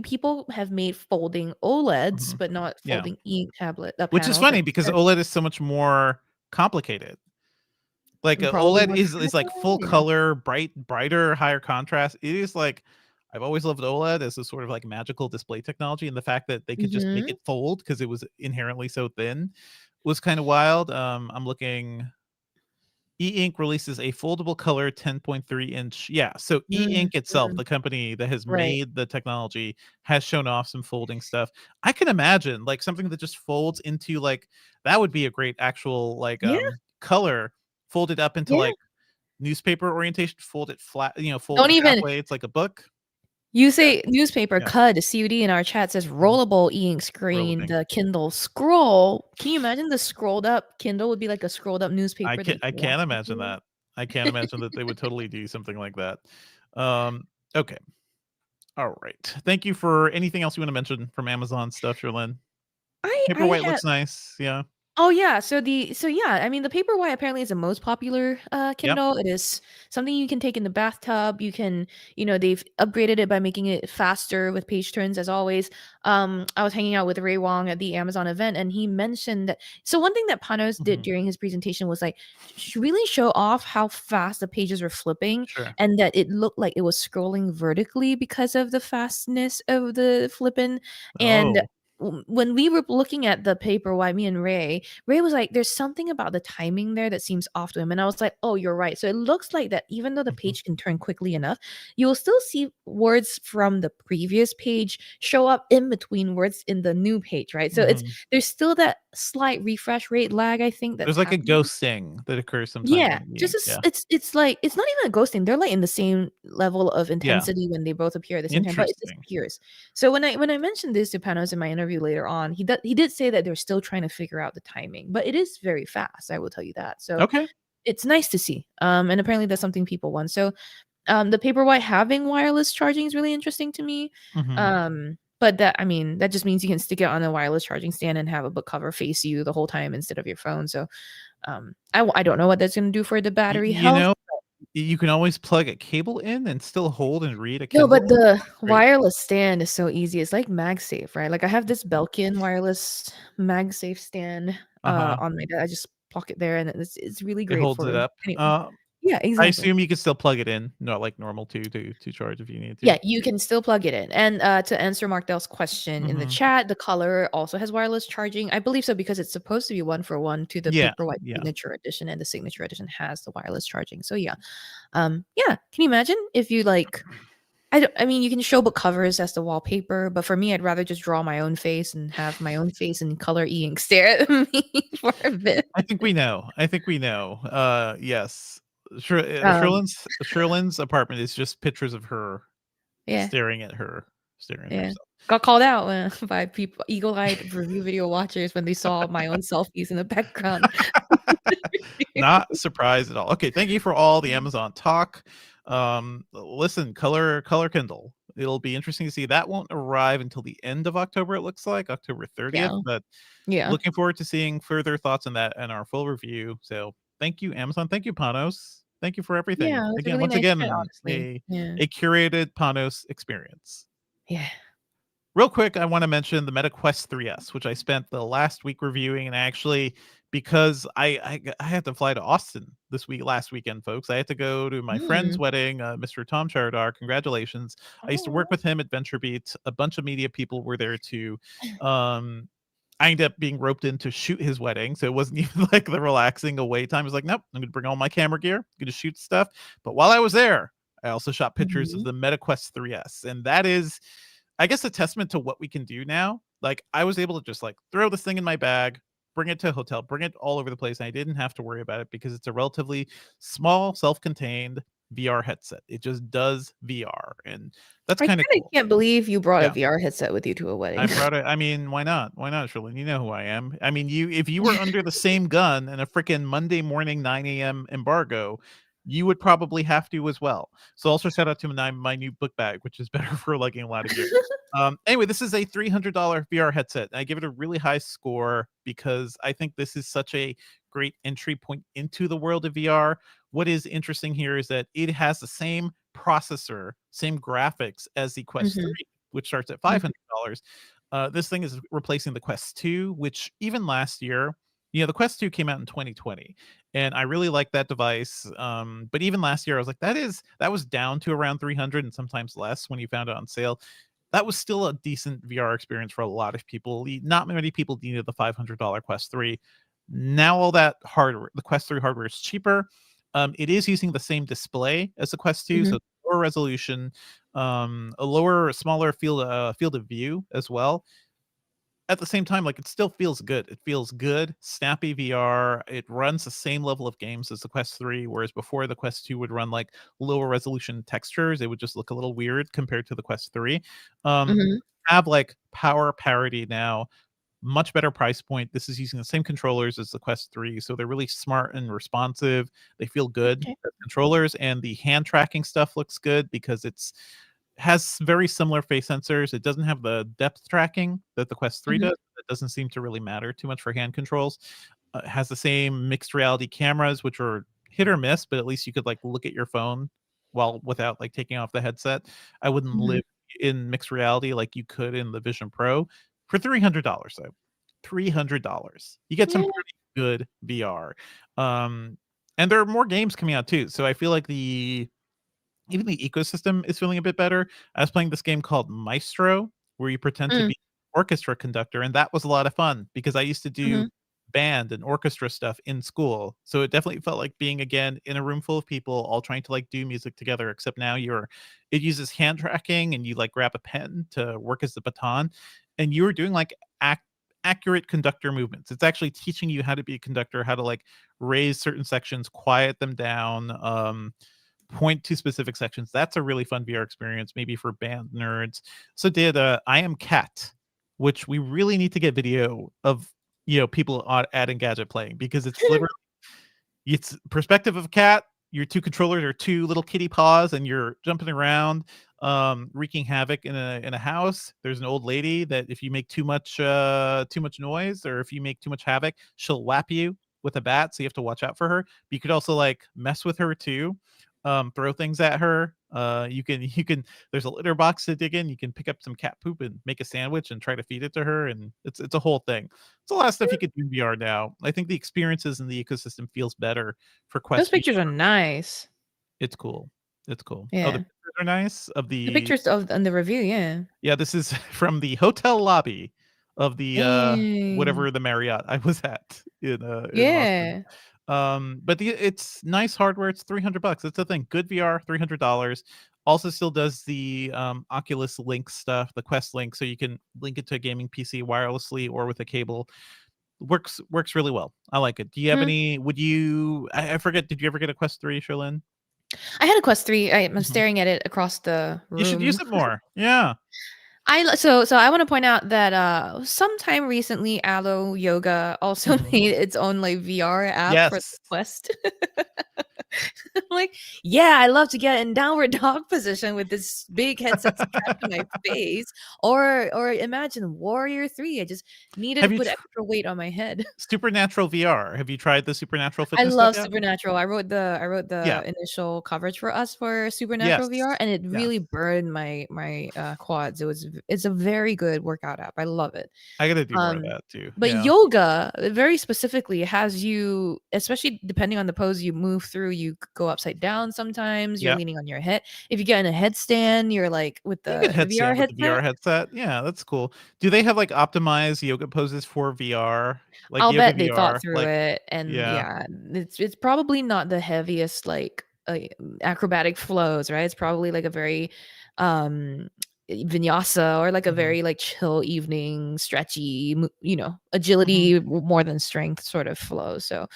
people have made folding OLEDs, Mhm. but not Yeah. folding tablet Which is panels, like funny you because said. OLED is so much more complicated. Like, Probably OLED more is like full technical. color, brighter, higher contrast. It is like I've always loved OLED as a sort of like magical display technology, and the fact that they could just make Mhm. it fold because it was inherently so thin was kind of wild. I'm looking. E-ink releases a foldable color 10.3-inch. Yeah, so Mm, E-ink itself, mm, the company that has right. made the technology, has shown off some folding stuff. I can imagine like something that just folds into like that would be a great actual like Yeah, color folded up into yeah. like newspaper orientation, fold it flat, fold Don't it even halfway. It's like a book. you Yeah, say newspaper, yeah. CUD in our chat says Mhm. rollable e-ink screen, Rolling. the Kindle scroll. Can you imagine the scrolled up Kindle would be like a scrolled up newspaper that you I can walk can't imagine into? that. I can't imagine that they would totally do something like that. Um, okay. All right. Thank you for anything else you want to mention from Amazon stuff, Sherlyn. I Paperwhite had looks nice. Yeah. Oh yeah, so I mean the Paperwhite apparently is the most popular Yep. Kindle. It is something you can take in the bathtub. You can, they've upgraded it by making it faster with page turns as always. I was hanging out with Ray Wong at the Amazon event and he mentioned that so one thing that Panos did Mhm. during his presentation was like really show off how fast the pages were flipping Sure. and that it looked like it was scrolling vertically because of the fastness of the flipping and Oh. when we were looking at the Paperwhite, me and Ray was like, "There's something about the timing there that seems off to him," and I was like, "Oh, you're right." So it looks like that even though the Mhm. page can turn quickly enough, you will still see words from the previous page show up in between words in the new page, right? So Mhm. there's still that slight refresh rate lag, I think, that's There's like a happening. ghosting that occurs sometimes Yeah, on just E-ink. as Yeah. it's like it's not even a ghosting, they're, like, in the same level of Yeah. intensity when they both appear at the same time, but it Interesting. disappears. So when I mentioned this to Panos in my interview later on, he did say that they're still trying to figure out the timing, but it is very fast, I will tell you that. So Okay. it's nice to see, and apparently that's something people want. So, the Paperwhite having wireless charging is really interesting to me, Mhm. but that I mean, that just means you can stick it on a wireless charging stand and have a book cover face you the whole time instead of your phone, so I don't know what that's gonna do for the Y battery you health. know, you can always plug a cable in and still hold and read a No, but Kindle. the Great. wireless stand is so easy. It's like MagSafe, right? Like I have this Belkin wireless MagSafe stand Uh-huh. on my I just plug it there and it's really It great holds it for up. anyway. Yeah, I exactly. assume you could still plug it in, not like normal to charge if you need to. Yeah, you can still plug it in. And to answer Markdale's question in the Mhm. chat, the color also has wireless charging. I believe so because it's supposed to be one for one to the Yeah. Paperwhite Yeah. Signature Edition, and the Signature Edition has the wireless charging. So yeah, yeah. Can you imagine if you like I mean, you can show book covers as the wallpaper, but for me, I'd rather just draw my own face and have my own face and color e-ink stare at me for a bit. I think we know. I think we know. Yes. Um, Sherlyn's apartment is just pictures of her yeah, staring at her, staring at yeah. herself. Got called out by people, eagle-eyed review video watchers when they saw my own selfies in the background. Not surprised at all. Okay, thank you for all the Amazon talk. Listen, color Kindle. It'll be interesting to see. That won't arrive until the end of October, it looks like, October 30th, Yeah, but yeah, looking forward to seeing further thoughts on that and our full review. So, thank you, Amazon. Thank you, Panos. Thank you for everything. yeah. It was a Again, really once nice chat, again, honestly. Yeah, a curated Panos experience. yeah. Real quick, I want to mention the Meta Quest 3S, which I spent the last week reviewing, and actually, because I had to fly to Austin last weekend, folks. I had to go to my friend's Mm. wedding, Mr. Tom Chardar. Congratulations! I used to work Oh. with him at VentureBeat. A bunch of media people were there too. Um, I ended up being roped in to shoot his wedding, so it wasn't even like the relaxing away time. I was like, nope, I'm gonna bring all my camera gear, I'm gonna shoot stuff. But while I was there, I also shot pictures of Mhm. the Meta Quest 3S, and that is, I guess, a testament to what we can do now. Like, I was able to just like throw this thing in my bag, bring it to a hotel, bring it all over the place, and I didn't have to worry about it because it's a relatively small, self-contained. VR headset. It just does VR, and that's I kind of kind of cool. can't believe you brought a Yeah. VR headset with you to a I wedding. brought it. I mean, why not? Why not, Sherlyn? You know who I am. I mean, you if you were under the same gun and a freaking Monday morning 9 a.m. embargo, you would probably have to as well. So also shout out to my new book bag, which is better for lugging a lot of gear. Anyway, this is a $300 VR headset. I give it a really high score because I think this is such a great entry point into the world of VR. What is interesting here is that it has the same processor, same graphics as the Quest Mhm, 3, which starts at mhm, $500. This thing is replacing the Quest 2, which even last year, the Quest 2 came out in 2020, and I really like that device. But even last year, I was like, that was down to around 300 and sometimes less when you found it on sale. That was still a decent VR experience for a lot of people. Not many people needed the $500 Quest 3. Now all that hardware, the Quest 3 hardware is cheaper. It is using the same display as the Quest 2, mhm. so lower resolution, a lower, smaller field of view as well. At the same time, like, it still feels good. It feels good, snappy VR. It runs the same level of games as the Quest 3, whereas before the Quest 2 would run like lower resolution textures. It would just look a little weird compared to the Quest 3. Mhm. Have like power parity now, much better price point. This is using the same controllers as the Quest 3, so they're really smart and responsive. They feel good Okay. as controllers, and the hand tracking stuff looks good because it's has very similar face sensors. It doesn't have the depth tracking that the Quest 3 Mhm. does. It doesn't seem to really matter too much for hand controls. It has the same mixed reality cameras, which are hit or miss, but at least you could like look at your phone while without like taking off the headset. I wouldn't Mhm. live in mixed reality like you could in the Vision Pro for $300 though. $300. You get some Yeah. pretty good VR. And there are more games coming out too. So I feel like even the ecosystem is feeling a bit better. I was playing this game called Maestro, where you pretend to Mm, be an orchestra conductor, and that was a lot of fun because I used to do mhm. band and orchestra stuff in school. So it definitely felt like being again in a room full of people all trying to like do music together, except now it uses hand tracking and you like grab a pen to work as the baton, and you were doing like accurate conductor movements. It's actually teaching you how to be a conductor, how to like raise certain sections, quiet them down, point to specific sections. That's a really fun VR experience, maybe for band nerds. So did I Am Cat, which we really need to get video of people at Engadget playing because it's perspective of a cat. Your two controllers are two little kitty paws, and you're jumping around, wreaking havoc in a house. There's an old lady that if you make too much noise, or if you make too much havoc, she'll whap you with a bat. So you have to watch out for her. But you could also like mess with her too, throw things at her. You can. There's a litter box to dig in. You can pick up some cat poop and make a sandwich and try to feed it to her, and it's a whole thing. It's a lot of stuff you could do in VR now. I think the experiences in the ecosystem feels better for Those Quest VR. pictures are nice. It's cool. It's cool. Oh, the Yeah. pictures are nice of The the pictures of on the review, yeah. yeah, this is from the hotel lobby of the, Dang. whatever the Marriott I was at in Austin. Yeah. But it's nice hardware. It's $300. That's the thing. Good VR, $300. Also still does the, Oculus Link stuff, the Quest Link, so you can link it to a gaming PC wirelessly or with a cable. Works really well. I like it. Do you have Mm. any would you I forget, did you ever get a Quest 3, Sherlyn? I had a Quest 3. I'm Mhm. staring at it across the You should room. use it more. Yeah. So I want to point out that sometime recently Alo Yoga also Mhm. made its own like VR app for the Yes. Quest. I'm like, yeah, I love to get in downward dog position with this big headset strapped to my face. Or imagine Warrior 3. I just needed to Have you put tr extra weight on my head. Supernatural VR. Have you tried the Supernatural I fitness stuff love yet? Supernatural. I wrote the Yeah. initial coverage for us for Supernatural Yes. VR, and it Yes. really burned my quads. It's a very good workout app. I love it. I gotta do more of Um, that too. but Yeah. yoga, very specifically, has you, especially depending on the pose you move through, you go upside down sometimes, you're Yep. leaning on your head. If you get in a headstand, you're like with You can the VR headstand with the headset. VR headset. Yeah, that's cool. Do they have, like, optimized yoga poses for VR? Like, I'll yoga bet they thought VR? through Like it, and yeah. yeah, it's probably not the heaviest, like, acrobatic flows, right? It's probably, like, a very, um, vinyasa, or like a Mhm. very like chill evening, stretchy, Mhm. agility more than strength sort of flow. So,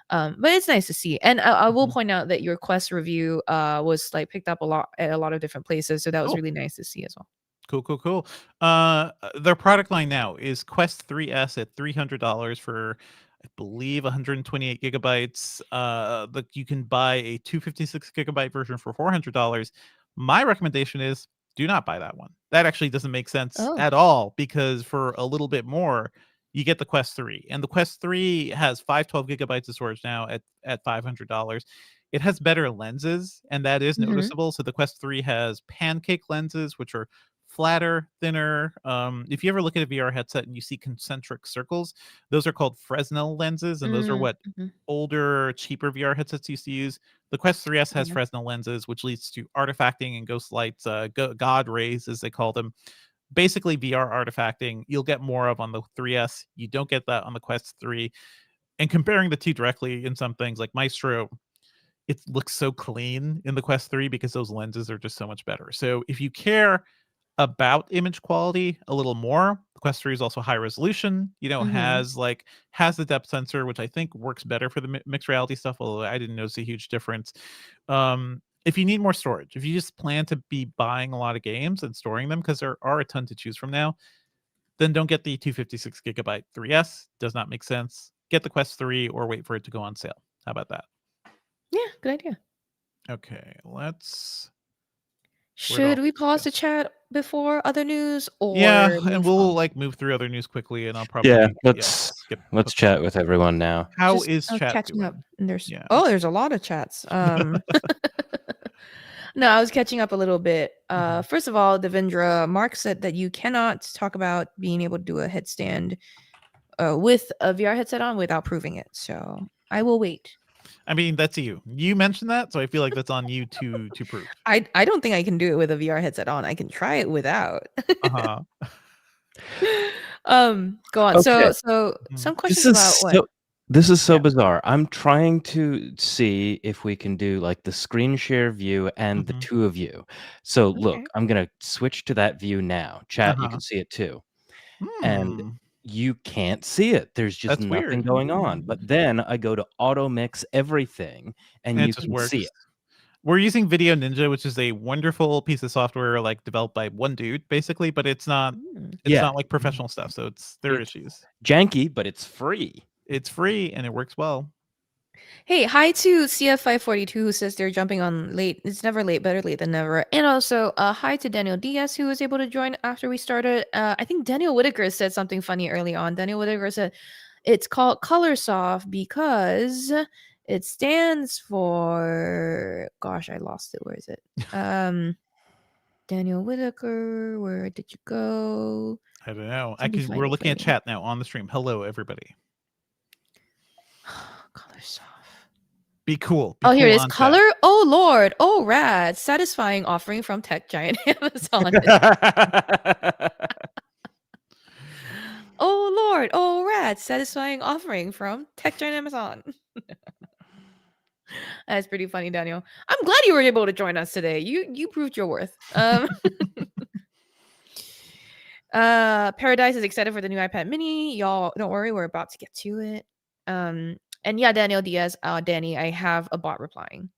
but it's nice to see. And I will Mhm. point out that your Quest review was like picked up a lot at a lot of different places, so that was Cool. really nice to see as well. Cool, cool, cool. Their product line now is Quest 3S at $300 for, I believe, 128 gigabytes. You can buy a 256 gigabyte version for $400. My recommendation is do not buy that one. That actually doesn't make sense Oh. at all because for a little bit more, you get the Quest 3, and the Quest 3 has 512 gigabytes of storage now at $500. It has better lenses, and that is Hmm. noticeable. So the Quest 3 has pancake lenses, which are flatter, thinner. If you ever look at a VR headset and you see concentric circles, those are called Fresnel lenses, and those are what Mm-hmm. older, cheaper VR headsets used to use. The Quest 3S has Yeah. Fresnel lenses, which leads to artifacting and ghost lights, God rays, as they call them. Basically, VR artifacting you'll get more of on the 3S. You don't get that on the Quest 3. And comparing the two directly in some things like Maestro, it looks so clean in the Quest 3 because those lenses are just so much better. So if you care about image quality a little more, the Quest 3 is also high resolution, Hmm. has the depth sensor, which I think works better for the mixed reality stuff, although I didn't notice a huge difference. If you need more storage, if you just plan to be buying a lot of games and storing them, because there are a ton to choose from now, then don't get the 256 gigabyte 3S. Does not make sense. Get the Quest 3 or wait for it to go on sale. How about that? Yeah, good idea. Okay, let's. Where'd all Should we pause the yes. chat before other news Yeah, or and move we'll on? like move through other news quickly, and I'll Yeah, probably skip. let's Okay, chat with everyone now. how Just is chat catching up. doing? And there's Yeah. there's a lot of chats. No, I was catching up a little bit. Mhm. First of all, Devendra, Mark said that you cannot talk about being able to do a headstand with a VR headset on without proving it. So I will wait. I mean, that's you. You mentioned that, so I feel like that's on you to prove. I don't think I can do it with a VR headset on. I can try it without. Uh huh. Go on. Okay. So Mhm. some questions about what? This is so Yeah. bizarre. I'm trying to see if we can do like the screen share view and the Mhm. two of you. So look, Okay. I'm gonna switch to that view now. Uh Chat, you huh. can see it too. And Hmm. you can't see it. There's just That's nothing weird. going on. But then I go to auto mix everything and And it you just can see works. it. We're using Video Ninja, which is a wonderful piece of software like developed by one dude, basically, but it's not. Mm. It's Yeah. not like professional stuff, so there are It's issues. janky, but it's free. It's free and it works well. Hey, hi to CF542 who says they're jumping on late. It's never late, better late than never. And also, hi to Daniel Diaz who was able to join after we started. I think Daniel Whitaker said something funny early on. Daniel Whitaker said it's called Colorsoft because it stands for. Gosh, I lost it. Where is it? Daniel Whitaker, where did you go? I don't know. Somebody find We're it for looking at me. chat now on the stream. Hello, everybody. Colorsoft. Be cool. Be Oh, here cool it is. on chat. Color. Oh Lord. Oh rad. Satisfying offering from tech giant Amazon. Oh Lord. Oh rad. Satisfying offering from tech giant Amazon. That's pretty funny, Daniel. I'm glad you were able to join us today. You proved your worth. Paradise is excited for the new iPad mini. Y'all don't worry, we're about to get to it. And yeah, Daniel Diaz, Danny, I have a bot replying.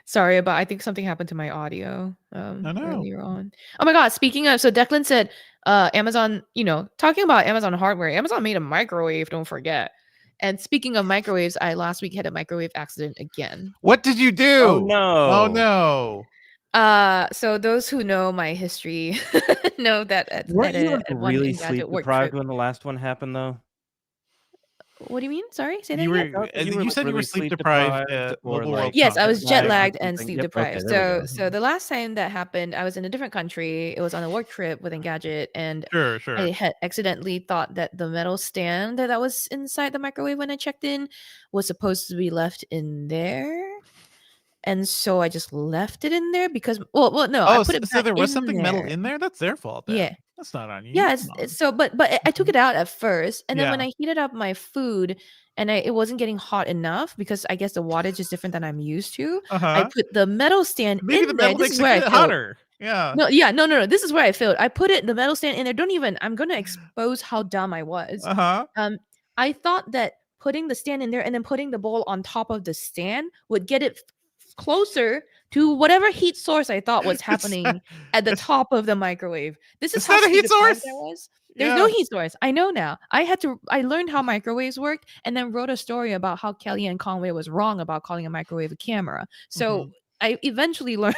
Sorry about I think something happened to my audio No, no. earlier on. Oh my god, speaking of, so Declan said Amazon, talking about Amazon hardware, Amazon made a microwave, don't forget. And speaking of microwaves, I last week had a microwave accident again. What did you Oh do? Oh no. no. So those who know my history know that Weren't you like at one really Engadget sleep work trip. deprived when the last one happened though? What do you mean? Sorry, say that You again. I thought that you were you like said you were really sleep sleep deprived deprived at or Mobile World like Yes, I jet was Congress. jet lagged or lagged and something. sleep Yep. Okay, deprived. there we go. So the last time that happened, I was in a different country. It was on a work trip with Engadget, and Sure, I sure. had accidentally thought that the metal stand that was inside the microwave when I checked in was supposed to be left in there. And so I just left it in there because well no, I Oh, put it so back there was in something metal there. in there? That's their fault then. Yeah. That's not on you. Yeah, Come it's on. so but I took Mhm. it out at first, and then when Yeah. I heated up my food, and it wasn't getting hot enough because I guess the wattage is different than I'm used to. I Uh-huh. put the metal stand Maybe the in there. metal This makes is it where I get failed. hotter. Yeah. No, yeah, no. This is where I failed. I put it the metal stand in there. I'm gonna expose how dumb I was. Uh-huh. I thought that putting the stand in there and then putting the bowl on top of the stand would get it closer to whatever heat source I thought was It's not, happening at the it's, top of the microwave. This is it's how not a sleep heat deprived I source. was. There's no Yeah. heat source. I know now. I learned how microwaves worked and then wrote a story about how Kellyanne Conway was wrong about calling a microwave a camera. So Mhm. I eventually learned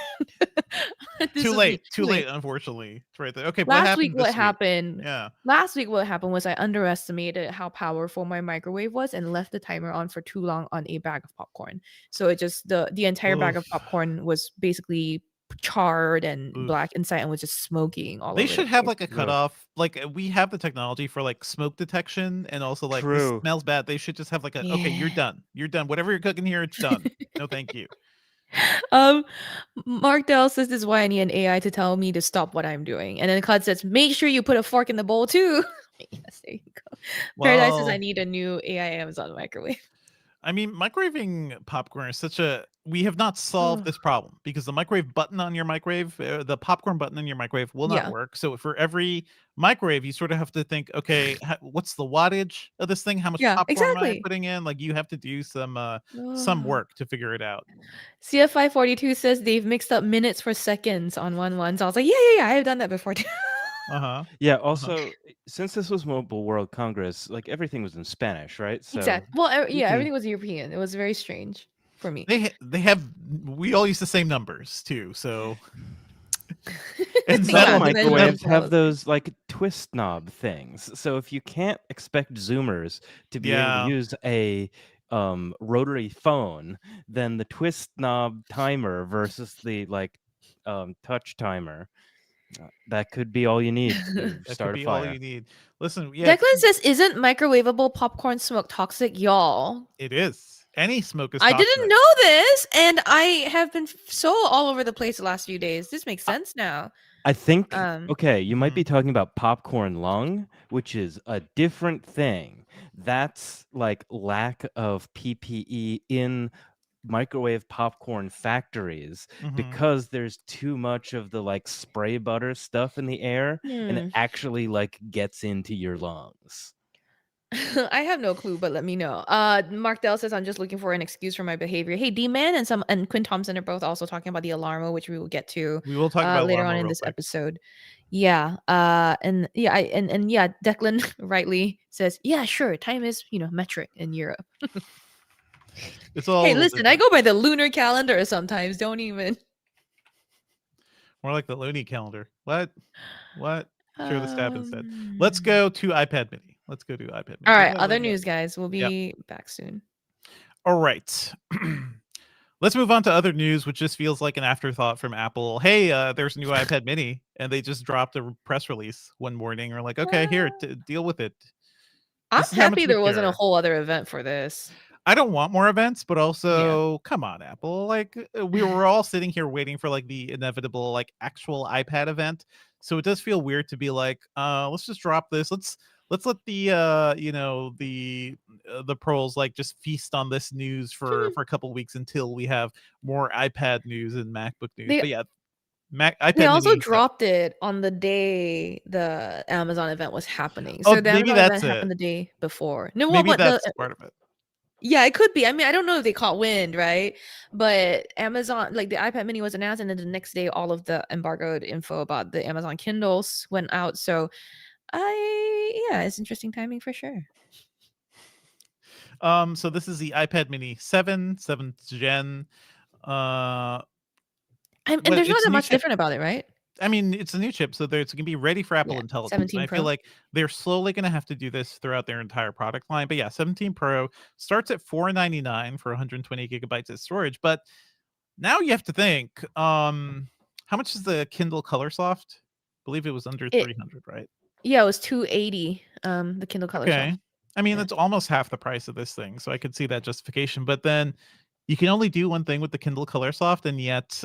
this Too was me. late. Too late, unfortunately. It's right there. Okay, what Last week happened what this week? happened Yeah. last week what happened was I underestimated how powerful my microwave was and left the timer on for too long on a bag of popcorn. So it just the entire bag of Oof. popcorn was basically charred and black Oof. inside and was just smoking all They over the should have place. like a cutoff. Like we have the technology for like smoke detection and also like this True. smells bad. They should just have like a okay, you're Yeah. done. You're done. Whatever you're cooking here, it's done. No, thank you. um Mark Dell says this is why I need an AI to tell me to stop what I'm doing. And then Cud says, make sure you put a fork in the bowl too. Yes, there you go. Paradise says I Well, need a new AI Amazon microwave. I mean, microwaving popcorn is such a we have not solved this problem because the microwave button on your microwave, the popcorn button in your microwave will not Yeah. work. So for every microwave, you sort of have to think, okay, what's the wattage of this thing? How much Yeah, popcorn am I exactly. putting in? Like you have to do some work to figure it out. CF542 says they've mixed up minutes for seconds on one. So I was like, yeah, I've done that before too. Uh-huh. Yeah. Uh-huh. Also, since this was Mobile World Congress, like everything was in Spanish, right? So Exactly. Well, you yeah, can. everything was European. It was very strange for me. They have we all use the same numbers too, so and Some Yeah, metal the makes microwaves measurements metal. and all have those things. those like twist knob things. So if you can't expect Zoomers to be able to Yeah. use a rotary phone, then the twist knob timer versus the like touch timer, that could be all you need to That could start a be all you fire. need. Listen, yeah, Declan says, isn't microwavable popcorn smoke toxic, y'all? it is. Any smoke is I didn't toxic. know this, and I have been so all over the place the last few days. This makes I, sense now. I think Um, okay, you might Mhm. be talking about popcorn lung, which is a different thing. That's like lack of PPE in microwave popcorn factories Mhm. because there's too much of the like spray butter stuff in the air and it hmm. actually like gets into your lungs. I have no clue, but let me know. Mark Dell says I'm just looking for an excuse for my behavior. Hey, D-Man and Quinn Thompson are both also talking about the Alarmo, which we will get to We will talk about later on Alarmo in real this quick. episode. Yeah. And yeah, and yeah, Declan rightly says, yeah, sure, time is metric in Europe. It's all a Hey, little listen, I different. go by the lunar calendar sometimes. Don't even. More like the loony calendar. What? What? Share this tab instead. Let's Um, go to iPad Mini. Let's go to iPad Mini. all What right, do other we got? news, guys. We'll Yep. be back soon. All right. Let's move on to other news, which just feels like an afterthought from Apple. Hey, there's a new iPad Mini, and they just dropped a press release one morning. Or like, okay, here, deal with it. I'm This is how much happy we there wasn't a care. whole other event for this. I don't want more events, but Yeah. also, come on, Apple. Like, we were all sitting here waiting for like the inevitable, like, actual iPad event. So it does feel weird to be like, let's just drop this. Let's let the the pros like just feast on this news for a couple weeks until we have more iPad news and MacBook news. They But yeah, they iPad also Mini. Yep. dropped it on the day the Amazon event was happening. Oh, So the maybe Amazon that's event it. happened the day before. No, Maybe what the that's part of it. yeah, it could be. I mean, I don't know if they caught wind, right? But Amazon, like the iPad Mini was announced, and then the next day, all of the embargoed info about the Amazon Kindles went out. So, yeah, it's interesting timing for sure. So this is the iPad Mini 7, 7th gen. And Well, there's not it's a that new much chip. different about it, right? I mean, it's a new chip, so it's gonna be ready for Apple Yeah, Intelligence. And 17 I feel Pro. like they're slowly gonna have to do this throughout their entire product line. But yeah, 17 Pro starts at $499 for 120 gigabytes of storage. But now you have to think, how much is the Kindle Color Soft? I believe it was under It 300, right? Yeah, it was 280. The Kindle Color Okay. Soft. I mean, Yeah. that's almost half the price of this thing, so I could see that justification. But then you can only do one thing with the Kindle Color Soft, and yet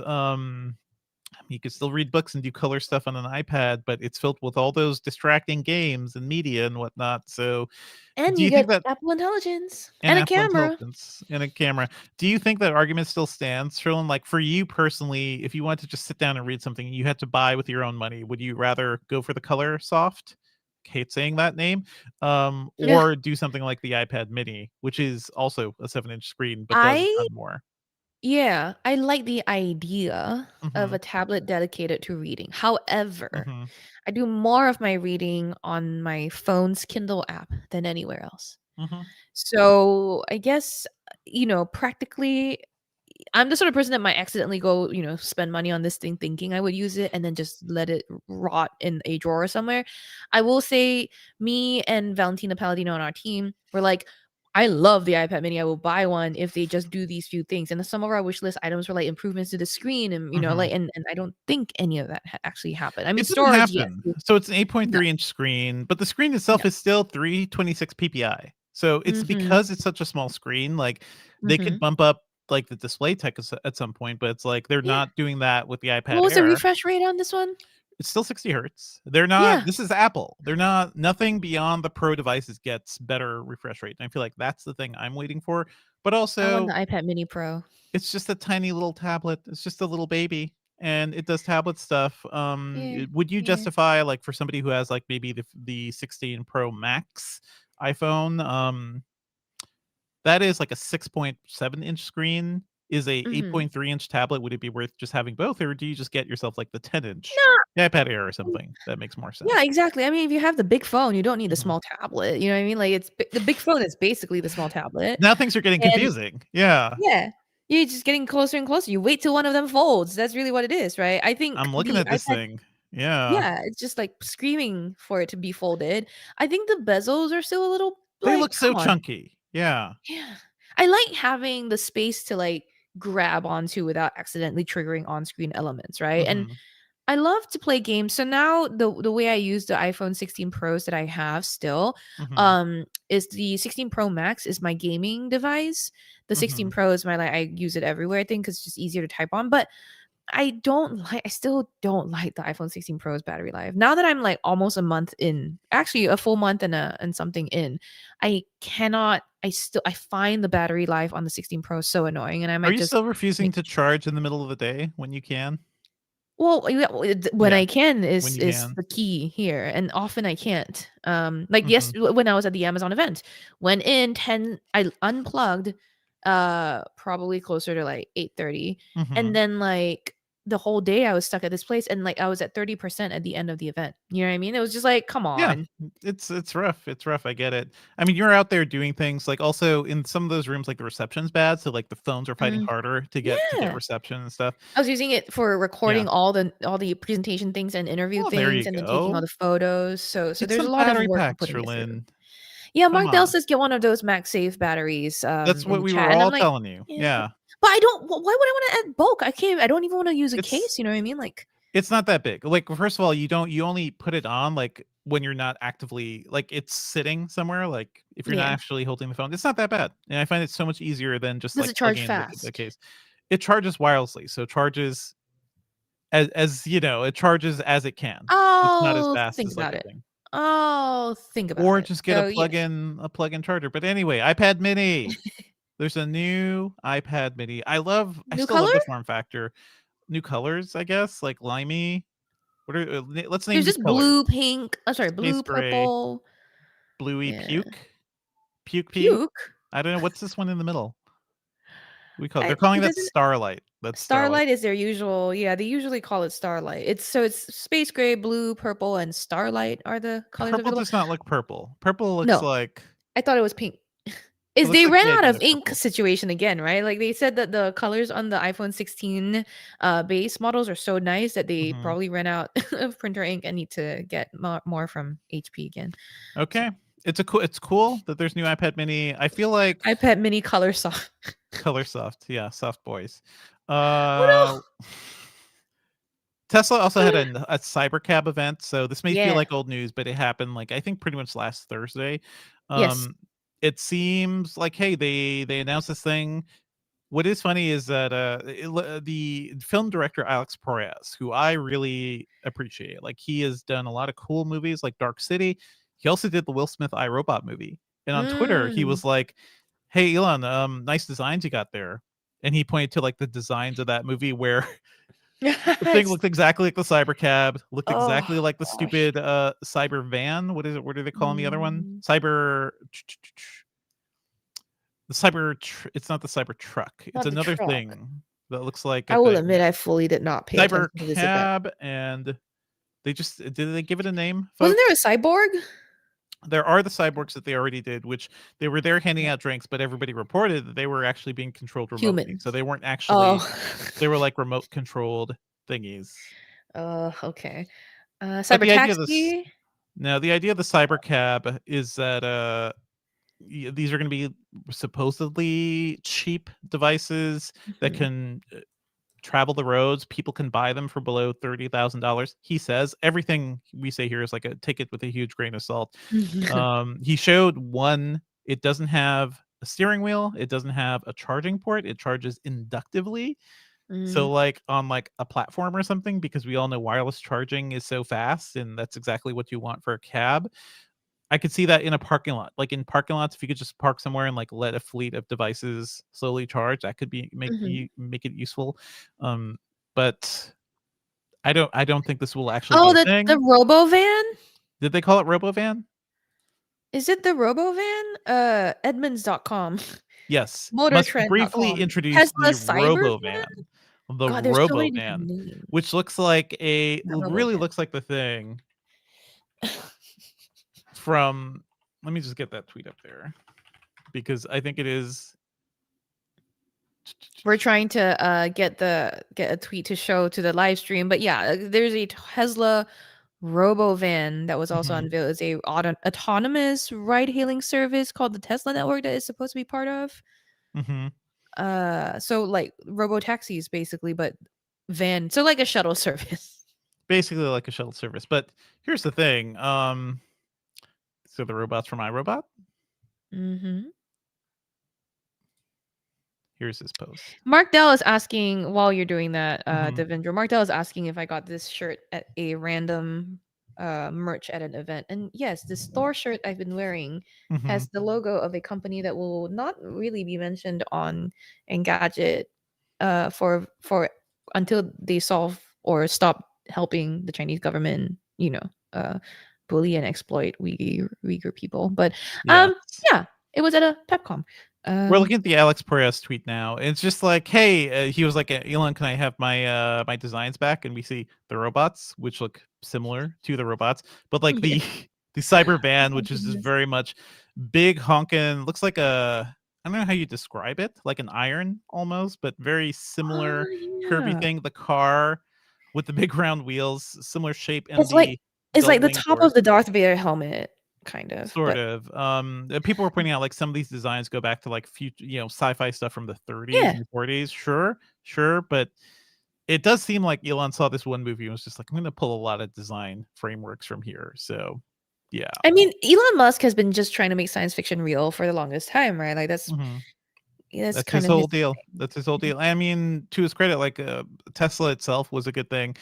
You can still read books and do color stuff on an iPad, but it's filled with all those distracting games and media and whatnot. So, And do you you think get that Apple Intelligence and and a Apple camera. Intelligence and a camera? Do you think that argument still stands, Sherlin? Like for you personally, if you wanted to just sit down and read something you had to buy with your own money, would you rather go for the Color Soft? Hate saying that name, or do something like the iPad Mini, which is also a 7-inch screen but does a I ton more. Yeah, I like the idea of Hmm. a tablet dedicated to reading. However, Hmm. I do more of my reading on my phone's Kindle app than anywhere else. Hmm. So I guess, practically, I'm the sort of person that might accidentally go, spend money on this thing thinking I would use it and then just let it rot in a drawer somewhere. I will say me and Valentina Palladino on our team were like, I love the iPad mini. I will buy one if they just do these few things. And some of our wish list items were like improvements to the screen and Hmm. and I don't think any of that actually happened. I mean, It didn't storage, yes. happen. So it's an No, 8.3-inch screen, but the screen no. itself is still 326 ppi. So it's Mhm. because it's such a small screen, like they could Mhm. bump up like the display tech at some point, but it's like they're Yeah. not doing that with the What iPad was the Air. refresh rate on this one? It's still 60 hertz. They're not, Yeah. this is Apple. They're not, nothing beyond the Pro devices gets better refresh rate. And I feel like that's the thing I'm waiting for. But I want the also, iPad mini Pro. it's just a tiny little tablet. It's just a little baby, and it does tablet stuff. Yeah. Would you Yeah. justify, like, for somebody who has like maybe the 16 Pro Max iPhone, that is like a 6.7-inch screen, is a Mhm. 8.3-inch tablet? Would it be worth just having both, or do you just get yourself like the 10-inch No. iPad Air or something that makes more sense? Yeah, exactly. I mean, if you have the big phone, you don't need the Mhm. small tablet, you know what I mean? Like, the big phone is basically the small tablet, Now things are getting and confusing. Yeah, yeah, you're just getting closer and closer. You wait till one of them folds. That's really what it is, right? I think I'm looking the at this iPad, thing. Yeah, yeah, it's just, like, screaming for it to be folded. I think the bezels are still a little they like, look so come on. chunky. Yeah. Yeah. I like having the space to, like, grab onto without accidentally triggering on-screen elements, right? And Mhm. I love to play games. So now the way I use the iPhone 16 Pros that I have still, Mhm. is the 16 Pro Max is my gaming device. The 16 Mhm. Pro is my, like, I use it everywhere, I think, 'cause it's just easier to type on. But I still don't like the iPhone 16 Pro's battery life. Now that I'm like almost a month in, actually a full month and something in, I find the battery life on the 16 Pro so annoying, and I Are might you just still refusing to charge in the middle of the day when you can? well, yeah, when Yeah, I can when you is can. the key here, and often I can't. Like Mhm. when I was at the Amazon event, went in 10, I unplugged, probably closer to like 8:30, and Mhm. then like the whole day I was stuck at this place, and like I was at 30% at the end of the event. You know what I mean? It was just like, come Yeah, on. it's rough. It's rough. I get it. I mean, you're out there doing things like also in some of those rooms, like the reception's bad, so like the phones are fighting Mm, harder to get yeah. reception and stuff. I was using it for Yeah. recording all the presentation things and interview Well, there things you and then taking all go. the photos. So Get there's a some lot of battery work I'm packs, putting it through. Sherlyn. Yeah, Come Mark Dell on. says get one of those MagSafe batteries, That's in what the we were chat, and I'm all like, telling you. "Yeah, Yeah. but I don't why would I wanna add bulk? I don't even wanna use a It's case, you know what I mean? Like, It's not that big. Like, first of all, you only put it on, like, when you're not actively like, it's sitting somewhere, like, if you're not yeah. actually holding the phone, it's not that bad, and I find it so much easier than just, Does like, it charge plugging in the fast? case. It charges wirelessly, so it charges it charges as it can. It's not as Oh, fast think as, like, about a it. thing. Oh, think about Or it. just get So, yes. a plug-in charger, but anyway, iPad mini. There's a new iPad mini. I New still color? love the form factor. New colors, I guess, like limey. What are let's name There's these just colors. blue, pink Space blue, gray, purple. bluey Yeah. puke, puke pea. Puke? I don't know what's this one in the middle. They're I calling it that doesn't starlight. That's starlight. Starlight is their usual, yeah, they usually call it Starlight. It's space gray, blue, purple, and Starlight are the colors Purple available. does not look purple. Purple looks No, like I thought it was pink. it Is looks they like ran the out of idea of ink purple. situation again, right? Like they said that the colors on the iPhone 16 base models are so nice that they Mhm. probably ran out of printer ink and need to get more from HP again. So Okay. It's cool that there's new iPad mini. I feel like iPad mini color soft. color soft. Yeah, soft boys. Oh Uh Tesla also had a Cybercab event, so this may feel yeah. like old news, but it happened, like, I think pretty much last Thursday. Yes. Um, it seems like, hey, they announced this thing. what is funny is that the film director Alex Proyas, who I really appreciate, like he has done a lot of cool movies like Dark City. He also did the Will Smith iRobot movie. And on Twitter, he Mm. was like, "Hey Elon, nice designs you got there." And he pointed to like the designs of that movie where the thing It's- looked exactly like the cyber cab, looked exactly oh like the gosh. stupid cyber van. What is it? What do they call the other one? Mm. It's not the cyber truck. It's Not the another truck. thing that looks like a I will thing. admit I fully did not pay Cyber attention to this event. cab, and did they give it a name, Wasn't there folks? a cyborg? There are the cyborgs that they already did, which they were there handing out drinks, but everybody reported that they were actually being controlled remotely. So Humans. they weren't Oh. actually, they were like remote controlled thingies. Okay. But Cyber the idea of this, taxi. no, the idea of the cyber cab is that these are going to be supposedly cheap devices that Mhm. can travel the roads. People can buy them for below $30,000. He says everything we say here is like a take it with a huge grain of salt. He showed one. It doesn't have a steering wheel. It doesn't have a charging port. It charges inductively. So Mm, like on like a platform or something, because we all know wireless charging is so fast, and that's exactly what you want for a cab. I could see that in a parking lot. Like in parking lots, if you could just park somewhere and like let a fleet of devices slowly charge, that could be mhm. make it useful. Um, but I don't think this will actually be Oh, a the thing. Robo van? Did they call it RoboVan? Is it the Robo van? Edmunds.com. Yes. Must briefly Motortrend.com. introduce Tesla the Cyber RoboVan. van? The God, there's so many different RoboVan, which names. looks like Not Robo really van. looks like the thing from, let me just get that tweet up there because I think it is. We're trying to get a tweet to show to the live stream, but yeah, there's a Tesla Robo van that was also Mhm, unveiled. It's a autonomous ride-hailing service called the Tesla Network that is supposed to be part of. mhm. So like robo taxis basically, but van. So like a shuttle service. Basically like a shuttle service. But here's the thing. So the robots from iRobot. Mm-hmm. Here's his post. Mark Dell is asking while you're doing that, Mhm, Devendra. Mark Dell is asking if I got this shirt at a random merch at an event. And yes, this store shirt I've been wearing mhm. has the logo of a company that will not really be mentioned on Engadget for until they solve or stop helping the Chinese government, uh bully and exploit Uyghur people. But Yes. yeah, it was at a PepCom. We're Um looking at the Alex Perez tweet now. It's just like, hey, he was like, Elon, can I have my my designs back? And we see the robots, which look similar to the robots, but like yeah. the the cyber van, Oh which is just goodness. very much big honking, looks like a, I don't know how you describe it, like an iron almost, but very similar curvy Yeah. thing. The car with the big round wheels, similar shape, and It's like the it's like the wing top of doors. the Darth Vader helmet, kind of, Sort but of. People were pointing out like some of these designs go back to like future, sci-fi stuff from the 30s yeah. and 40s. Sure, sure, but it does seem like Elon saw this one movie and was just like, I'm going to pull a lot of design frameworks from here. So, yeah. I mean, Elon Musk has been just trying to make science fiction real for the longest time, right? Like hmm that's That's his kind of whole his deal. That's his whole thing. deal. I mean, to his credit, like Tesla itself was a good thing.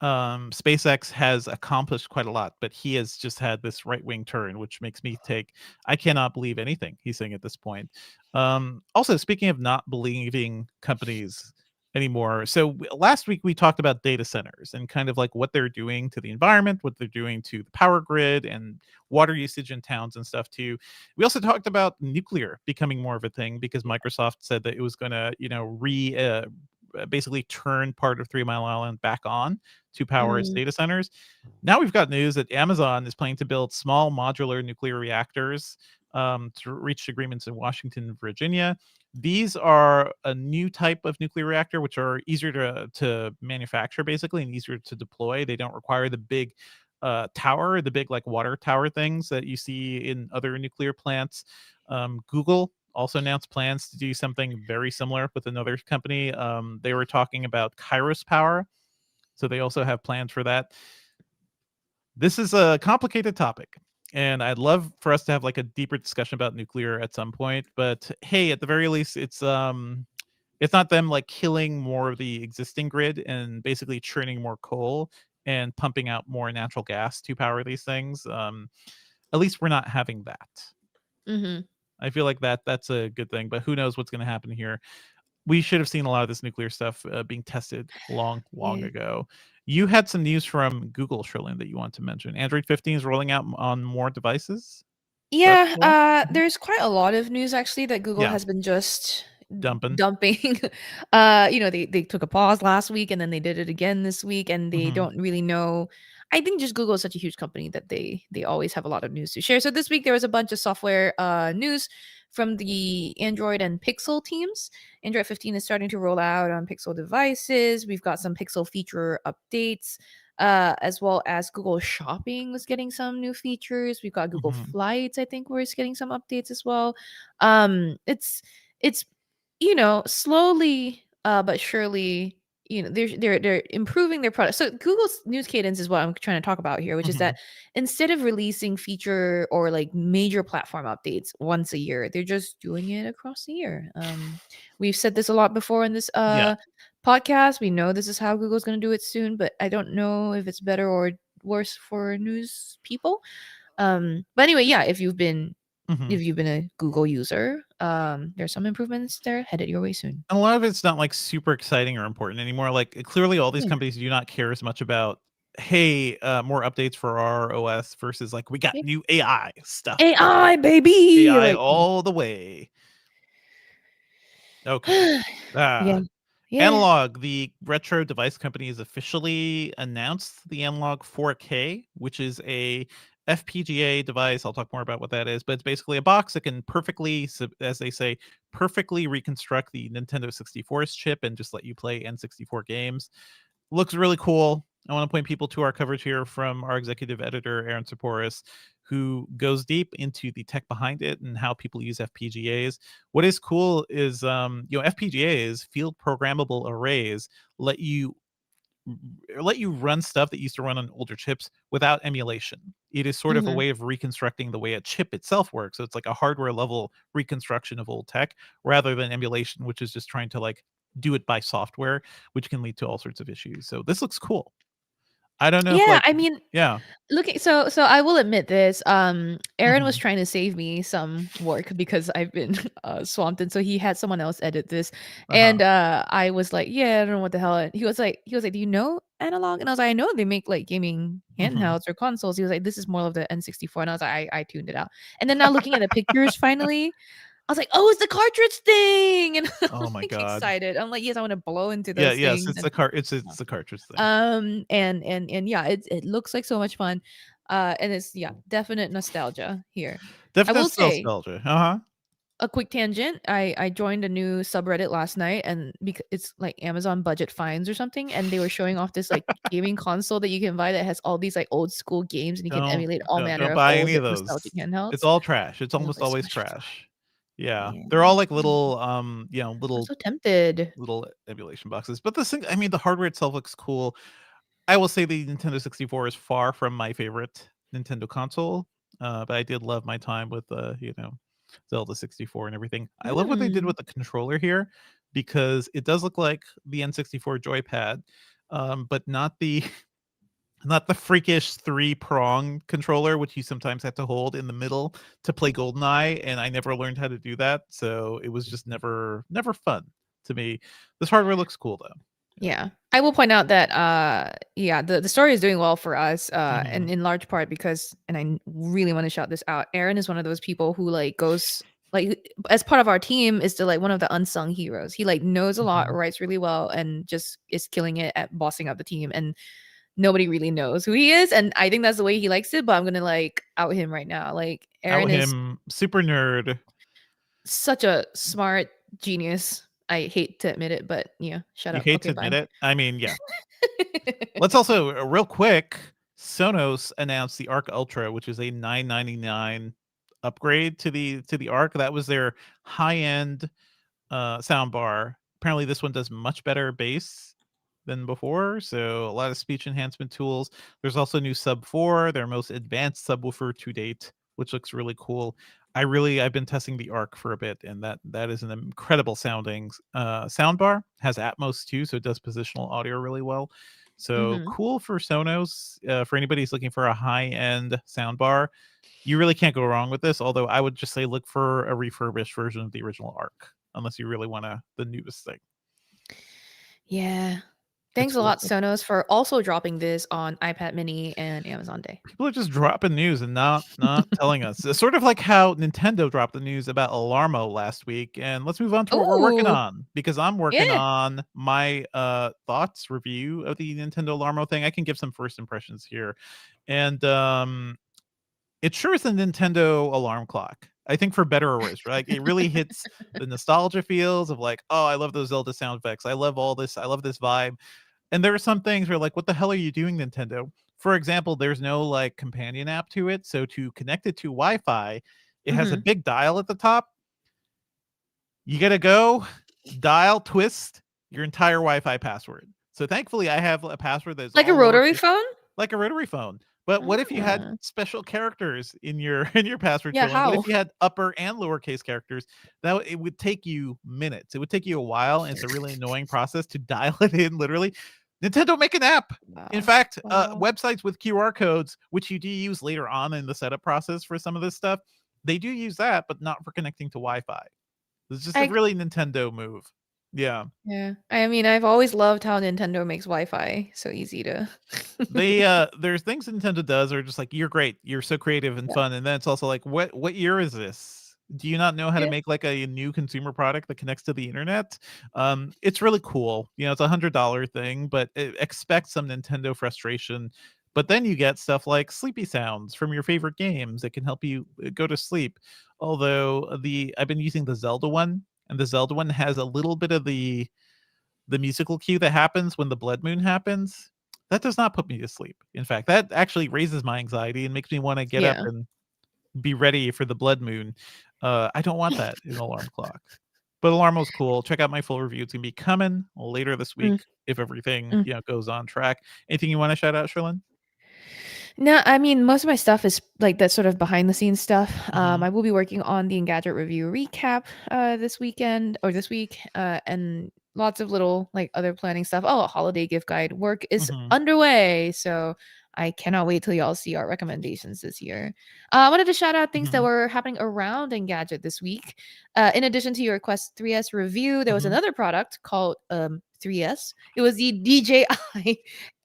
SpaceX has accomplished quite a lot, but he has just had this right wing turn, which makes me take, I cannot believe anything he's saying at this point. Also, speaking of not believing companies anymore, so last week we talked about data centers and kind of like what they're doing to the environment, what they're doing to the power grid and water usage in towns and stuff too. We also talked about nuclear becoming more of a thing because Microsoft said that it was going to, basically turn part of 3 Mile Island back on to power its Mm, data centers. Now we've got news that Amazon is planning to build small modular nuclear reactors to reach agreements in Washington and Virginia. These are a new type of nuclear reactor, which are easier to manufacture basically and easier to deploy. They don't require the big tower, the big like water tower things that you see in other nuclear plants. Google also announced plans to do something very similar with another company. They were talking about Kairos Power, so they also have plans for that. This is a complicated topic, and I'd love for us to have like a deeper discussion about nuclear at some point. But hey, at the very least, It's not them like killing more of the existing grid and basically churning more coal and pumping out more natural gas to power these things. At least we're not having that. Mm-hmm. I feel like that's a good thing, but who knows what's going to happen here. We should have seen a lot of this nuclear stuff being tested long Yeah. ago. You had some news from Google, Sherlyn, that you want to mention. Android 15 is rolling out on more devices. That's Yeah, cool. Mhm. there's quite a lot of news actually that Google Yeah, has been just dumping. dumping. They took a pause last week and then they did it again this week, and they Hmm. don't really know. I think just Google is such a huge company that they always have a lot of news to share. So this week there was a bunch of software news from the Android and Pixel teams. Android 15 is starting to roll out on Pixel devices. We've got some Pixel feature updates, as well as Google Shopping was getting some new features. We've got Google Hmm. Flights, I think, was getting some updates as well. It's slowly but surely, they're improving their product. So Google's news cadence is what I'm trying to talk about here, which is Hmm. that instead of releasing feature or like major platform updates once a year, they're just doing it across the year. We've said this a lot before in this Yeah. podcast. We know this is how Google's going to do it soon, but I don't know if it's better or worse for news people. But anyway, yeah, Hmm. if you've been a Google user, there's some improvements there headed your way soon. And a lot of it's not like super exciting or important anymore. Like clearly, all these Yeah. companies do not care as much about, hey, more updates for our OS versus like we got Yeah. new AI stuff. AI, baby! AI Like, all the way. Okay. yeah. Ah, Yeah. Analog, the retro device company, has officially announced the Analog 4K, which is a FPGA device. I'll talk more about what that is, but it's basically a box that can perfectly, as they say, perfectly reconstruct the Nintendo 64's chip and just let you play N64 games. Looks really cool. I want to point people to our coverage here from our executive editor, Aaron Saporis, who goes deep into the tech behind it and how people use FPGAs. What is cool is, FPGAs, field programmable arrays, let you run stuff that used to run on older chips without emulation. It is sort of a Mhm. way of reconstructing the way a chip itself works. So it's like a hardware level reconstruction of old tech rather than emulation, which is just trying to like do it by software, which can lead to all sorts of issues. So this looks cool. I don't know if Yeah, like, I mean, yeah. looking so I will admit this, Aaron was Hmm. trying to save me some work because I've been, swamped, and so he had someone else edit this, Uh-huh. and, I was like, "Yeah, I don't know what the hell," and he was like, "Do you know Analog?" And I was like, "I know they make, like, gaming Hmm. handhelds or consoles." He was like, "This is more of the N64," and I was like, "I tuned it out." And then now looking at the pictures finally, I was like, "Oh, it's the cartridge thing!" And I'm, Oh my like, god. excited. I'm like, "Yes, I wanna blow into Yeah, those yes, things," it's and the it's the cartridge thing. and yeah, it looks like so much fun. And it's, yeah, definite nostalgia here. I Definite will say, nostalgia. Uh-huh. a quick tangent. I joined a new subreddit last night, and because it's like Amazon budget finds or something, and they were showing off this like gaming console that you can buy that has all these like old school games, and you can Don't emulate all manner don't of buy old any of those. nostalgic It's handhelds. all trash. It's And I was almost like, so always much fun. trash. Yeah. Yeah, They're all like yeah. little I'm so tempted. little emulation boxes. But the thing, I mean, the hardware itself looks cool. I will say the Nintendo 64 is far from my favorite Nintendo console. But I did love my time with Zelda 64 and everything. I love what they did Mm. with the controller here because it does look like the N64 joypad, but not the not the freakish three-prong controller, which you sometimes have to hold in the middle to play GoldenEye, and I never learned how to do that, so it was just never fun to me. This hardware looks cool though. Yeah. I will point out that yeah, the story is doing well for us, Yeah. and Mhm. in large part because, and really want to shout this out. Aaron is one of those people who like goes like, as part of our team, is to like one of the unsung heroes. He like knows a lot, Mhm. writes really well, and just is killing it at bossing up the team, and nobody really knows who he is, and I think that's the way he likes it, but I'm going to like out him right now. Like, Out Aaron is him, super nerd. such a smart genius. I hate to admit it, but yeah, shut You up. hate Okay, to admit bye. it. I mean, yeah. Let's also real quick, Sonos announced the Arc Ultra, which is a 999 upgrade to the Arc. That was their high-end sound bar. Apparently, this one does much better bass than before, so a lot of speech enhancement tools. There's also new Sub 4, their most advanced subwoofer to date, which looks really cool. I've been testing the Arc for a bit, and that is an incredible sounding soundbar. Has Atmos too, so it does positional audio really well. So Mhm. cool for Sonos. For anybody who's looking for a high end soundbar, you really can't go wrong with this. Although I would just say look for a refurbished version of the original Arc, unless you really want the newest thing. Yeah. It's Thanks a cool lot, stuff. Sonos, for also dropping this on iPad Mini and Amazon Day. People are just dropping news and not telling us. It's sort of like how Nintendo dropped the news about Alarmo last week. And let's move on to what we're working Ooh, on, because I'm working yeah. on my thoughts review of the Nintendo Alarmo thing. I can give some first impressions here. And it sure is a Nintendo alarm clock. I think for better or worse, right? Like, it really hits the nostalgia feels of like, oh, I love those Zelda sound effects. I love all this. I love this vibe. And there are some things where like, what the hell are you doing, Nintendo? For example, there's no like companion app to it. So to connect it to Wi-Fi, it has a Mhm. big dial at the top. You gotta go dial twist your entire Wi-Fi password. So thankfully I have a password that's Like a all rotary lowercase, phone? like a rotary phone. But what if you had Ah. special characters in your in your password, Yeah, Trillin? What if how? you had upper and lowercase characters? It would take you minutes. It would take you a while, and it's a really annoying process to dial it in. Literally, Nintendo make an app. In Wow. fact, Wow. websites with QR codes, which you do use later on in the setup process for some of this stuff, they do use that, but not for connecting to Wi-Fi. It's just a I really Nintendo move. Yeah. Yeah. I mean, I've always loved how Nintendo makes Wi-Fi so easy to They there's things Nintendo does are just like, you're great, you're so creative and Yeah. fun, and then it's also like, what year is this? Do you not know how to Yeah. make like a new consumer product that connects to the internet? It's really cool. You know, it's $100 thing, but expect some Nintendo frustration. But then you get stuff like sleepy sounds from your favorite games that can help you go to sleep. Although I've been using the Zelda one, and the Zelda one has a little bit of the musical cue that happens when the blood moon happens. That does not put me to sleep. In fact, that actually raises my anxiety and makes me want to get up Yeah. and be ready for the blood moon. I don't want that in an alarm clock. But Alarmo's cool. Check out my full review. It's gonna be coming later this Mm, week if everything mm. goes on track. Anything you want to shout out, Sherlyn? No, I mean, most of my stuff is like that sort of behind the scenes stuff. Hmm. I will be working on the Engadget review recap this weekend or this week, and lots of little like other planning stuff. Oh, a holiday gift guide work is Hmm. underway, so I cannot wait till y'all see our recommendations this year. I wanted to shout out things that Hmm. were happening around Engadget this week. In addition to your Quest 3S review, there was Hmm. another product called 3S. It was the DJI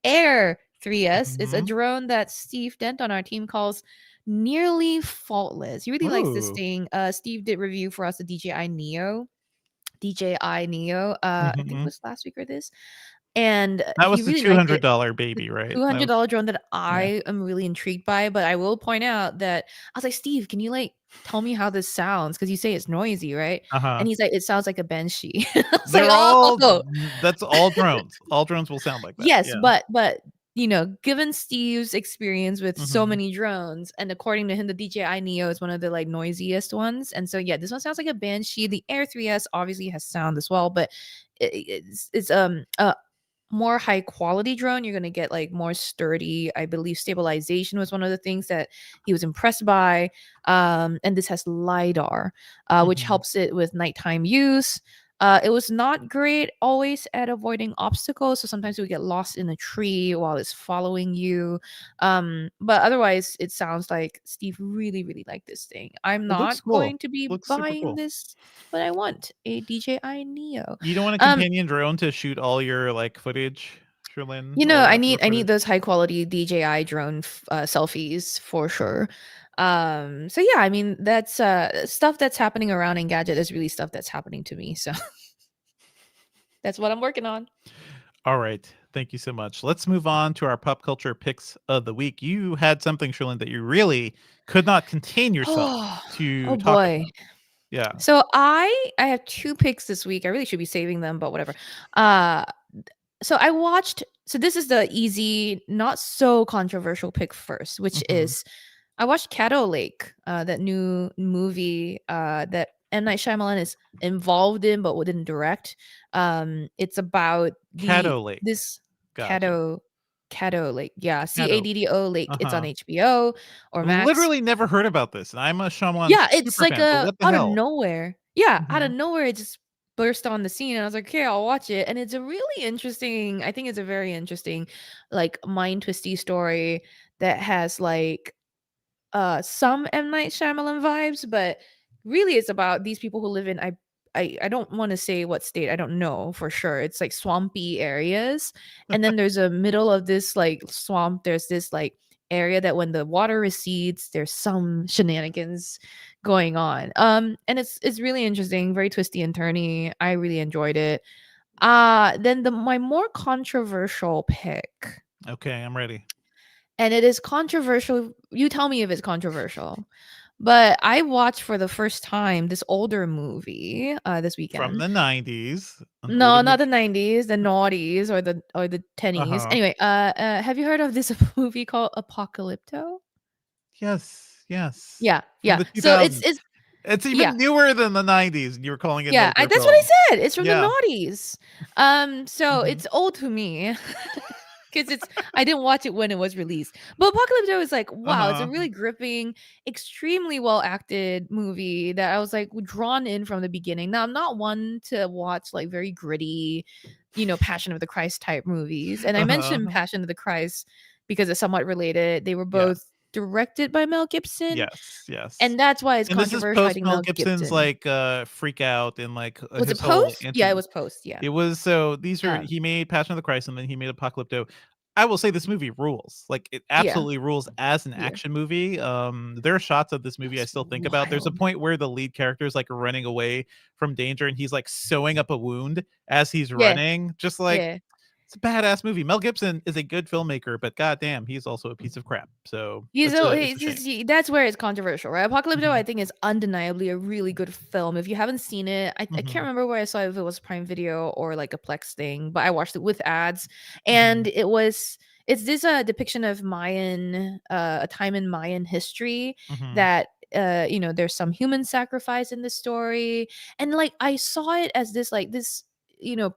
Air 3S. It's a Hmm. drone that Steve Dent on our team calls nearly faultless. He really likes this Ooh. thing. Steve did review for us the DJI Neo. DJI Neo. I think it Hmm. was last week or this. And That he was the really liked it. $200 The baby, right? That was, $200 drone that yeah. I am really intrigued by, but I will point out that I was like, Steve, can you like tell me how this sounds? Because you say it's noisy, right? Uh-huh. And he's like, it sounds like a banshee. I was like, They're all oh, that's all drones. All drones will sound like that. yes, Yeah. but given Steve's experience with so Mhm. many drones, and according to him, the DJI Neo is one of the like noisiest ones. And so yeah, this one sounds like a banshee. The Air 3S obviously has sound as well, but it's a more high quality drone. You're gonna get like more sturdy. I believe stabilization was one of the things that he was impressed by. And this has LiDAR, which Mhm. helps it with nighttime use. It was not great always at avoiding obstacles, so sometimes you would get lost in a tree while it's following you. But otherwise, it sounds like Steve really, really liked this thing. I'm It looks not cool. going to be Looks super buying cool. this, but I want a DJI Neo. You don't want a Um, companion drone to shoot all your, like, footage, Sherlyn, all your I outdoor need footage? those high quality DJI drone selfies for sure. So yeah, I mean that's stuff that's happening around Engadget is really stuff that's happening to me. So that's what I'm working on. Alright. Thank you so much. Let's move on to our pop culture picks of the week. You had something, Sherlyn, that you really could not contain yourself to Oh talk boy. about. Yeah. So I have two picks this week. I really should be saving them, but whatever. Uh so I watched so this is the easy, not so controversial pick first, which Mhm. is I watched Caddo Lake, that new movie that M. Night Shyamalan is involved in but didn't direct. It's about Caddo Lake. this Gotcha. Caddo. Caddo Lake. Yeah, Caddo. Caddo Lake. It's on Uh-huh. HBO or I've Max. literally never heard about this, and I'm a Shyamalan Yeah, it's super like fan, but a what the out of hell? nowhere. Yeah, out of Mhm. nowhere, it just burst on the scene, and I was like, "Okay, I'll watch it." And it's a really interesting. I think it's a very interesting, like mind twisty story that has like some M. Night Shyamalan vibes, but really it's about these people who live in I don't want to say what state, I don't know for sure. It's like swampy areas. And then there's a middle of this like swamp, there's this like area that when the water recedes, there's some shenanigans going on. And it's really interesting, very twisty and turny. I really enjoyed it. Then the my more controversial pick, Okay, I'm ready. and it is controversial. You tell me if it's controversial. But I watched for the first time this older movie this From weekend. the 90s, an older No, not movie. the 90s, the noughties or the 10s. Uh-huh. Anyway, have you heard of this movie called Apocalypto? Yes, yes. Yeah, From yeah. the So 2000s. it's It's yeah. even newer than the 90s, and you were calling it an Yeah, older that's what I film. said. It's from the Yeah. noughties. So Mhm. it's old to me. Because it's I didn't watch it when it was released. But Apocalypto is like, wow, it's a Uh-huh. really gripping, extremely well acted movie that I was like drawn in from the beginning. Now I'm not one to watch like very gritty, Passion of the Christ type movies. And I mentioned Uh-huh. Passion of the Christ because it's somewhat related. They were Yeah. both directed by Mel Gibson, Yes, yes. and that's why it's And this is controversial. I post think Mel Mel Gibson's, Gibson. like, freak out and, like, Was it his whole post? Yeah, anti it was post. Yeah. it was so these are Um, he made Passion of the Christ, and then he made Apocalypto. I will say this movie rules. Like, it yeah. absolutely rules as an Yeah. action movie. There are shots of this movie I That's still think about. There's a wild. point where the lead character is, like, running away from danger, and he's, like, sewing up a wound as he's Yeah. running. Just, like, Yeah. it's a badass movie. Mel Gibson is a good filmmaker, but goddamn, he's also a piece of crap. So, it's a shame. That's where it's controversial, right? Apocalypto, I Mhm, think, is undeniably a really good film. If you haven't seen it, I can't mhm, remember where I saw it, if it was Prime Video or like a Plex thing, but I watched it with ads, and mhm, it's this depiction of Mayan a time in Mayan history mhm, that there's some human sacrifice in the story, and like I saw it as this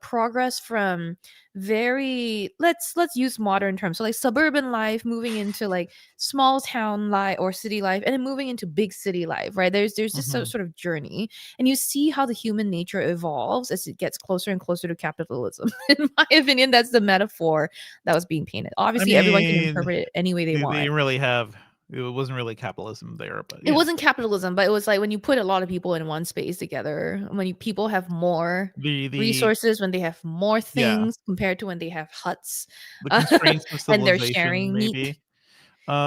progress from very let's use modern terms, so like suburban life moving into like small town life or city life, and then moving into big city life, right? There's this mhm. sort of journey, and you see how the human nature evolves as it gets closer and closer to capitalism. In my opinion, that's the metaphor that was being painted. I Obviously everyone can mean, interpret it any way they they want. really have it wasn't really capitalism there, but It yeah. wasn't capitalism, but it was like when you put a lot of people in one space together, when people have more The resources, when they have more yeah, things compared to when they have huts, the constraints of and they're civilization sharing meat. maybe.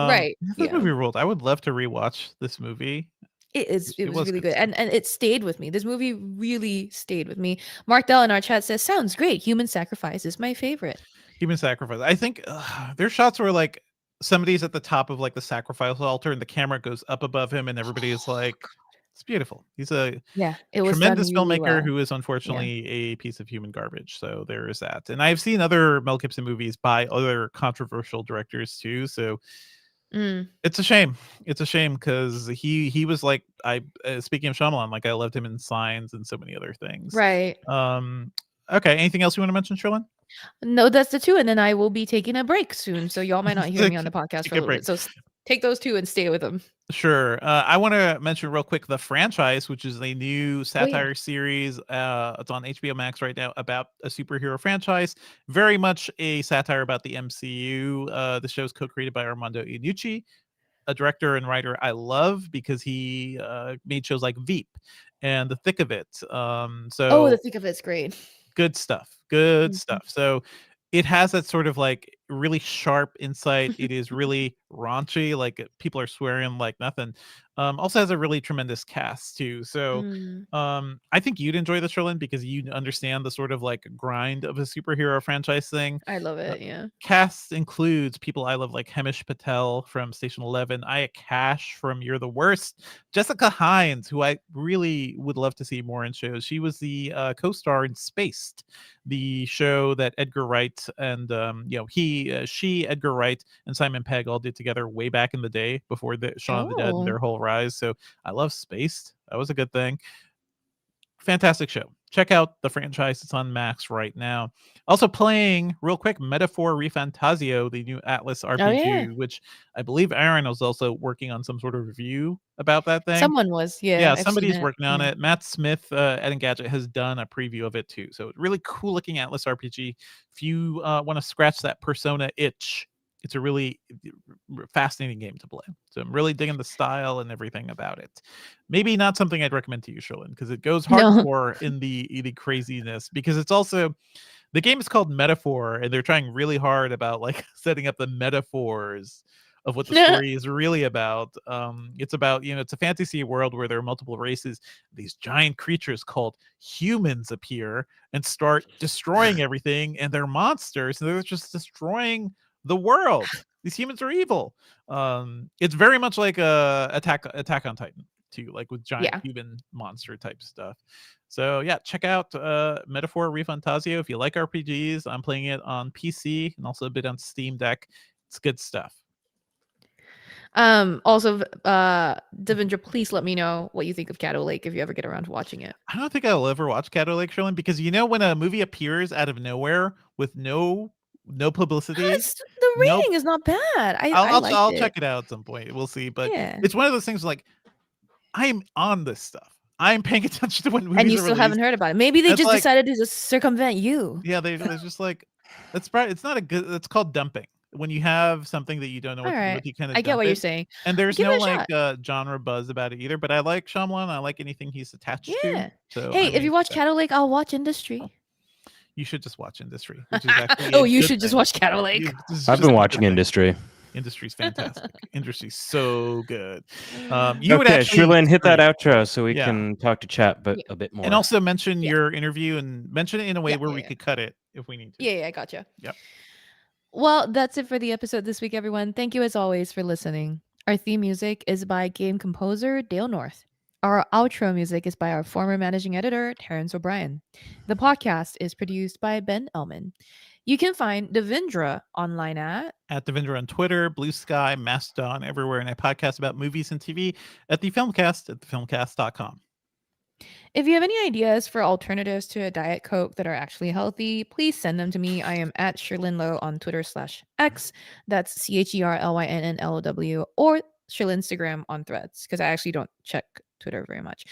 Right. This Yeah. movie ruled. I would love to rewatch this movie. It It was was really good good. stuff. And it stayed with me. This movie really stayed with me. Mark Dell in our chat says, "Sounds great. Human Sacrifice is my favorite." Human sacrifice. I think there's shots where like somebody's at the top of like the sacrifice altar and the camera goes up above him and everybody is Oh, like, it's beautiful. He's a yeah, it was done tremendous really filmmaker well. who is Yeah. unfortunately a piece of human garbage. So there is that. And I've seen other Mel Gibson movies by other controversial directors too. So Mm, it's a shame. It's a shame because he was like speaking of Shyamalan, like I loved him in Signs and so many other things. right. Um, okay, anything else you want to mention, Sherlyn? No, that's the 2, and then I will be taking a break soon, so y'all might not hear me take on the podcast take for a a little break. bit. So take those 2 and stay with them. Sure. I want to mention real quick the franchise, which is a new Oh yeah. satire series. It's on HBO Max right now about a superhero franchise. Very much a satire about the MCU. The show is co-created by Armando Iannucci, a director and writer I love because he made shows like Veep and The Thick of It. Oh, the So thick of it's great. good stuff. Good Mhm. stuff. So it has that sort of like really sharp insight. It is really raunchy. Like people are swearing like nothing. Also has a really tremendous cast too. So Mm, I think you'd enjoy this, Sherlyn, because you understand the sort of like grind of a superhero franchise thing. I love Uh, it, yeah. Cast includes people I love, like Hemish Patel from Station 11, Aya Cash from You're the Worst, Jessica Hines, who I really would love to see more in shows. She was the co-star in Spaced, the show that Edgar Wright and she, Edgar Wright, and Simon Pegg all did together way back in the day before the Shaun of the Dead and Oh. their whole rise. So I love Spaced. That was a good thing. fantastic show. Check out the franchise. It's on Max right now. Also playing real quick, Metaphor Refantasio, the new Atlas Oh yeah, RPG, which I believe Aaron was also working on some sort of review about that thing. someone was. Yeah, Yeah, I've seen somebody's it. working on Yeah. it. Matt Smith at Engadget has done a preview of it too. So really cool looking Atlas RPG. If you want to scratch that Persona itch, it's a really fascinating game to play. So I'm really digging the style and everything about it. Maybe not something I'd recommend to you, Sherlyn, because it goes No. hardcore in the craziness. Because it's also the game is called Metaphor, and they're trying really hard about like setting up the metaphors of what the story is really about. It's about, it's a fantasy world where there are multiple races. These giant creatures called humans appear and start destroying everything, and they're monsters, and they're just destroying the world. These humans are evil. It's very much like a Attack on Titan too, like with giant Yeah. human monster type stuff. So yeah, check out Metaphor Refantasio if you like RPGs. I'm playing it on PC and also a bit on Steam Deck. It's good stuff. Also, Devindra, please let me know what you think of Caddo Lake if you ever get around to watching it. I don't think I'll ever watch Caddo Lake, Sherlyn, because when a movie appears out of nowhere with no publicity, The no, rating is not bad. I liked I'll it. check it out at some point. We'll see, but Yeah. it's one of those things like I'm on this stuff. I'm paying attention to when movies And you are still released. haven't heard about it. Maybe they That's just like- decided to just circumvent you. Yeah, they're just like it's not a good. It's called dumping when you have something that you don't know what All to do right. with. You kind of I get what you're saying. and there's Give no it a like genre buzz about it either. But I like Shyamalan. I like anything he's attached Yeah. to. So Hey, I'm if you watch into that. Caddo Lake, I'll watch Industry. You should just watch Industry, which is actually Oh, a you good should just thing. watch Caddo Lake. This is I've just been a good watching thing. Industry. Industry's fantastic. Industry's so good. You would Okay, actually Sherlyn, hit that sorry. outro so we Yeah. can talk to chat, but a bit more. And also mention Yeah. your interview and mention it in a way Yeah, where yeah, we yeah. could cut it if we need to. Yeah, I gotcha. Yep. Well, that's it for the episode this week, everyone. Thank you as always for listening. Our theme music is by game composer Dale North. Our outro music is by our former managing editor, Terrence O'Brien. The podcast is produced by Ben Elman. You can find Devindra online at Devindra on Twitter, Blue Sky, Mastodon, everywhere, and I podcast about movies and TV at the Filmcast at thefilmcast.com. If you have any ideas for alternatives to a Diet Coke that are actually healthy, please send them to me. I am at Sherlynlow on Twitter/X. That's CHERLYNNLOW, or Sherlynstagram on Threads, because I actually don't check Twitter very much.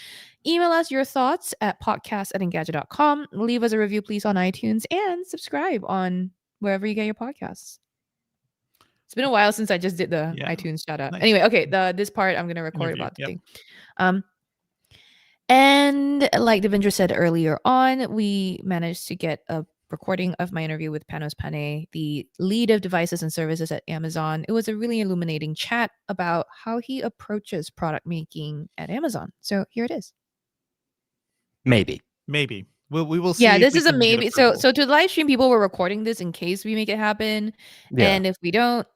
Email us your thoughts at podcast@engadget.com. Leave us a review, please, on iTunes, and subscribe on wherever you get your podcasts. It's been a while since I just did the iTunes shout out. Nice. Anyway, okay, this part I'm going to record Interview, about the yep. thing. And like Devindra said earlier on, we managed to get a recording of my interview with Panos Panay, the lead of devices and services at Amazon. It was a really illuminating chat about how he approaches product making at Amazon. So here it is. Maybe. We will see. Yeah, if this we is a can get maybe. So approval. to the live stream people, we're recording this in case we make it happen. Yeah. And if we don't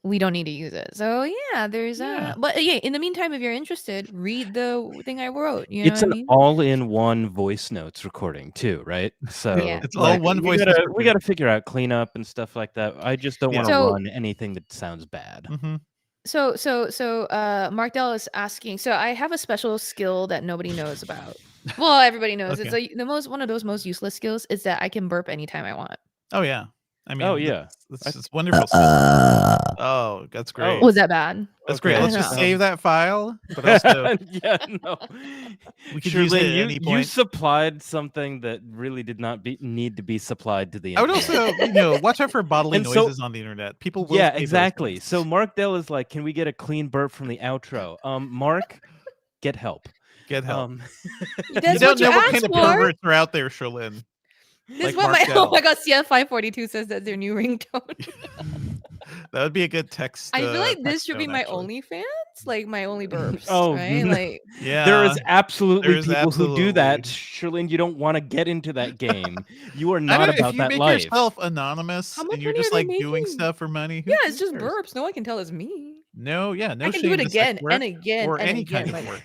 need to use it. So yeah, there's but yeah, in the meantime, if you're interested, read the thing I wrote. You know It's what I an mean? all-in-one voice notes recording too, right? So Yeah. It's all one voice notes We gotta figure out cleanup and stuff like that. I just don't want to So- run anything that sounds bad. Mhm. So Mark Dell is asking. So I have a special skill that nobody knows about. Well, everybody knows. Okay. It's one of those most useless skills is that I can burp anytime I want. Oh yeah. I mean, Oh, yeah. it's wonderful. Oh, that's great. Was that bad? That's Okay. great. I Let's don't just know. save that file. But also, Yeah, no. we could use it at Shirley, any you point. supplied something that really did not need to be supplied to the I would internet. also, watch out for bodily And so- noises on the internet. People will. Yeah, say those exactly. things. So Mark Dell is like, can we get a clean burp from the outro? Mark, get help. Get help. That's you don't what you know what asked kind of for. perverts are out there, Sherlyn. This is like what Mark oh Dell. my god, CF542 says that's their new ringtone. That would be a good text. I feel like this text should be tone, my actually. OnlyFans, like my only burps. Oh, right? no. Like Yeah. There is absolutely there's people who do that. absolutely. Shirley, you don't want to get into that game. You are I not don't know, about if you that make life. yourself anonymous How much and you're money just are they like doing making? stuff for money. who yeah, it's just cares? burps. No one can tell it's me. No, yeah, no I can shame do it to sex again work and again or and any again. kind of like- work.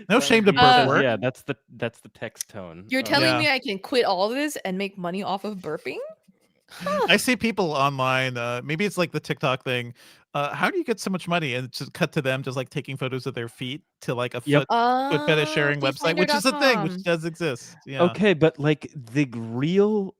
No shame to burp work. Yeah, that's the text tone. You're telling Yeah. me I can quit all of this and make money off of burping? Huh. I see people online. Maybe it's like the TikTok thing. how do you get so much money? And it's just cut to them just like taking photos of their feet to like a Yep. foot fetish sharing website, which is a thing, which feetfinder.com. does exist. Yeah. Okay, but like the real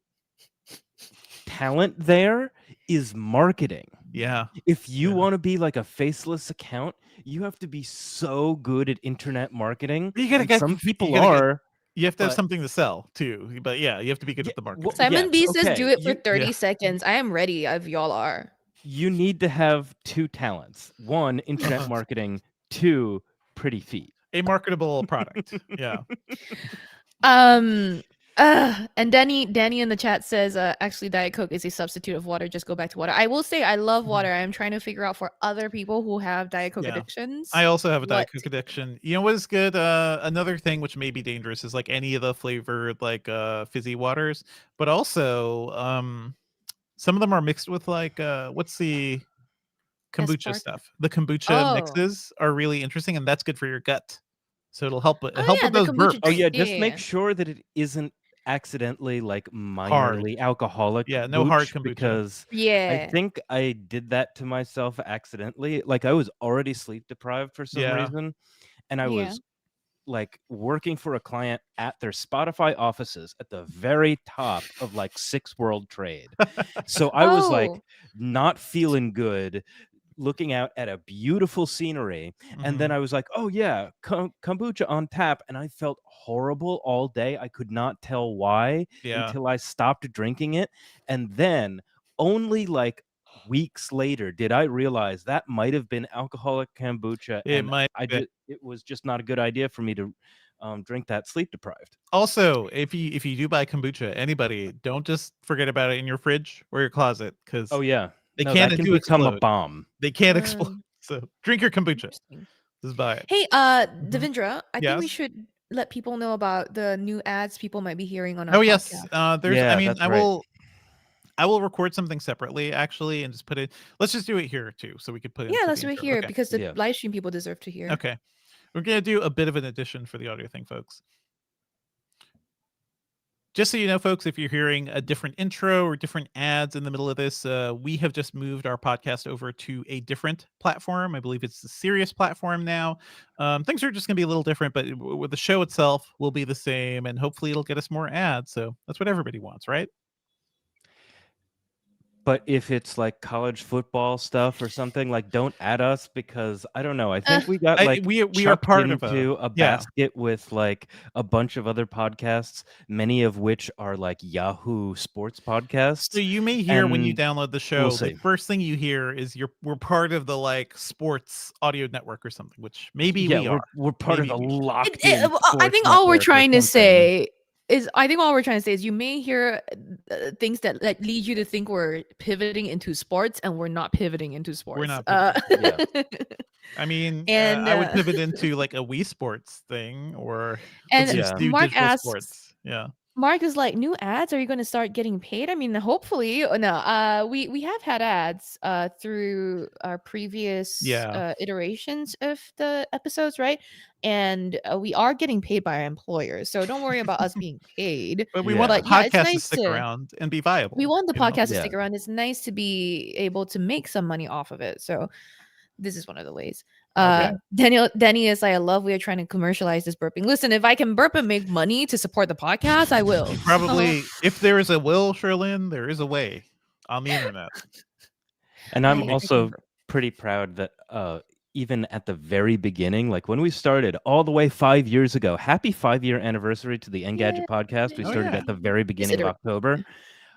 talent there is marketing. Yeah. If you Yeah. want to be like a faceless account, you have to be so good at internet marketing. You gotta and get some people you gotta get- are. You have to have but- something to sell too. But yeah, you have to be good Yeah, at the well, marketing. Simon yes, B says, okay, "Do it for you- 30 yeah. seconds." I am ready if y'all are. You need to have 2 talents: 1, internet marketing; 2, pretty feet. A marketable product. Yeah. And Danny in the chat says, actually Diet Coke is a substitute of water. Just go back to water. I will say I love water. I'm trying to figure out for other people who have Diet Coke Yeah. addictions. I also have a Diet what Coke to do. addiction. You know what is good? Another thing which may be dangerous is like any of the flavored like fizzy waters, but also some of them are mixed with like what's the kombucha Aspartame. stuff. The kombucha Oh. mixes are really interesting, and that's good for your gut. So it'll help Oh help yeah, with the those kombucha burps. Oh drink. yeah, Yeah, just yeah, make yeah. sure that it isn't accidentally like Hard. minorly alcoholic. Yeah, no hard kombucha. Because I Yeah. think I did that to myself accidentally. Like I was already sleep deprived for some Yeah. reason, and I Yeah. was like working for a client at their Spotify offices at the very top of like 6 World Trade. So I was like Oh. not feeling good, looking out at a beautiful scenery, and then Mhm. I was like, oh yeah, kombucha on tap, and I felt horrible all day. I could not tell why Yeah. until I stopped drinking it, and then only like weeks later did I realize that might have been alcoholic kombucha, It and might be. it was just not a good idea for me to drink that sleep deprived. Also, if you do buy kombucha, anybody, don't just forget about it in your fridge or your closet, because Oh yeah, they no, can that and can do become a explode. bomb. They can explode. So drink your kombucha. Interesting. Just buy it. Hey, Mhm. Devindra, I think we Yes. should let people know about the new ads people might be hearing on our Oh podcast. yes. There's. Yeah, I mean, that's I right. will record something separately actually, and just put it. Let's just do it here too, so we could put it. Yeah, into let's the do it intro. here Okay. because the Yeah. live stream people deserve to hear. Okay. We're gonna do a bit of an addition for the audio thing, folks. Just so you know, folks, if you're hearing a different intro or different ads in the middle of this, we have just moved our podcast over to a different platform. I believe it's the Sirius platform now. Things are just going to be a little different, but with the show itself will be the same, and hopefully it'll get us more ads. So that's what everybody wants, right? But if it's like college football stuff or something, like don't add us, because I don't know. I think we got like we are chucked part of into a yeah. basket with like a bunch of other podcasts, many of which are like Yahoo sports podcasts. So you may hear when you and download the show, we'll the see. first thing you hear is we're part of the like sports audio network or something, which maybe Yeah, we are. we're part Maybe of the we are. locked I in think all we're sports network or trying to something. say is you may hear things that lead you to think we're pivoting into sports, and we're not pivoting into sports. We're not pivoting. Yeah. I mean, And I would pivot into like a Wii Sports thing, or and let's just Yeah. do Mark digital asks, sports. Yeah. Mark is like, new ads? Are you going to start getting paid? I mean, hopefully. No, we have had ads through our previous Yeah. iterations of the episodes, right? And we are getting paid by our employers, so don't worry about us being paid. But we Yeah. want the But yeah, it's podcast to nice stick to. around and be viable. We want the you know? podcast to Yeah. stick around. It's nice to be able to make some money off of it. So this is one of the ways. Okay. Danny is like, I love we are trying to commercialize this burping. Listen, if I can burp and make money to support the podcast, I will. Probably, if there is a will, Sherlyn, there is a way on the internet. And I I'm can also burp. pretty proud that even at the very beginning, like when we started all the way 5 years ago, happy 5-year anniversary to the Engadget Podcast. We Oh, started yeah. at the very beginning of October.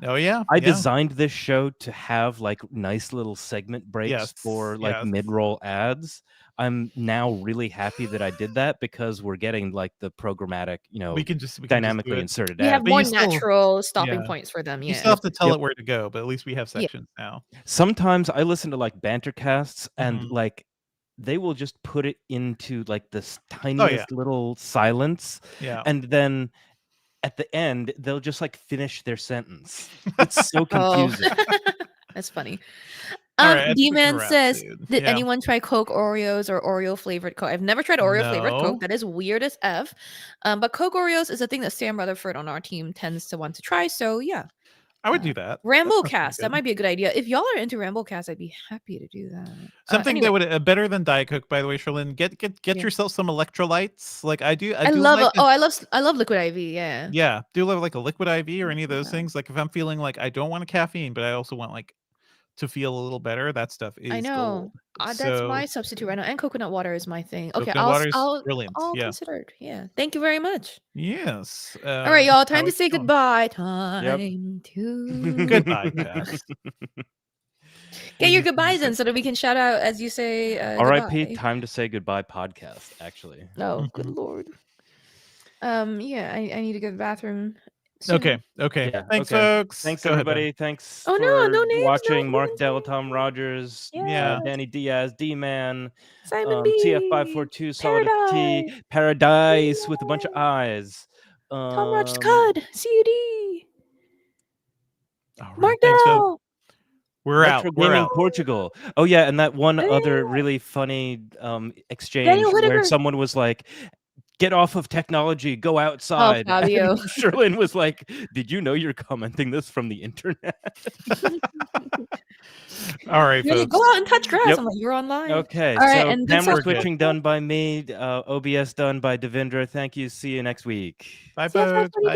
Oh yeah. I yeah. designed this show to have like nice little segment breaks Yes, for like yes. mid-roll ads. I'm now really happy that I did that, because we're getting like the programmatic, we can just do dynamically it. inserted We have ads. But more you still- natural stopping yeah. points for them. You Yeah. still have to tell Yep. it where to go, but at least we have sections now. Sometimes I listen to like banter casts, and Mhm. like they will just put it into like this Oh, tiniest little silence, Yeah. and then at the end they'll just like finish their sentence. It's so Oh, confusing. that's funny. All right, I think we can D-Man wrap, says, dude. did Yeah. anyone try Coke Oreos or Oreo flavored Coke? I've never tried Oreo flavored No. Coke. That is weird as F. But Coke Oreos is a thing that Sam Rutherford on our team tends to want to try. So yeah. I would do that. Ramblecast. good. That might be a good idea. If y'all are into Ramblecast, I'd be happy to do that. Something Anyway, that would better than Diet Coke, by the way, Sherlyn. Get Yeah. yourself some electrolytes. Like I do. I do love. like I love Liquid IV. Yeah. Yeah, do love like a liquid IV or any of those Yeah. things. Like if I'm feeling like I don't want a caffeine, but I also want like to feel a little better, that stuff is I know. gold. That's So my substitute right now, and coconut water is my thing. Okay, coconut water is I'll brilliant. I'll Yeah. consider it. Yeah. Thank you very much. Yes. All right, y'all. Time how to it's say going. goodbye. Time to Goodbye, Cass. get your goodbyes in so that we can shout out as you say. R.I.P. Goodbye. Time to say goodbye podcast. Actually. Oh, good lord. Yeah, I need to go to the bathroom. Soon. Okay. Yeah, Thanks, okay. folks. Thanks Go ahead, Ben. everybody. Thanks Oh, for no names, watching. no Mark names, Dell, no Tom names. Rogers, Yeah. Danny Diaz, D-Man, Simon B. CF542, Solid T, Paradise with a bunch of eyes. Tom Rogers Cud. CUD. All right. Mark Thanks, Dell. folks. We're out. Retro We're Gaming out. Portugal. Oh yeah, and that one other Yeah. really funny exchange Daniel where Whittaker. someone was like, "Get off of technology, go Oh, outside." Fabio. And Sherlyn was like, "Did you know you're commenting this from the internet?" All right, You're like, folks. go out and touch grass. Yep. I'm like, you're online. Okay, All right, so and good camera stuff. switching done by me, OBS done by Devendra. Thank you. See you next week. Bye, CF542, folks. Bye.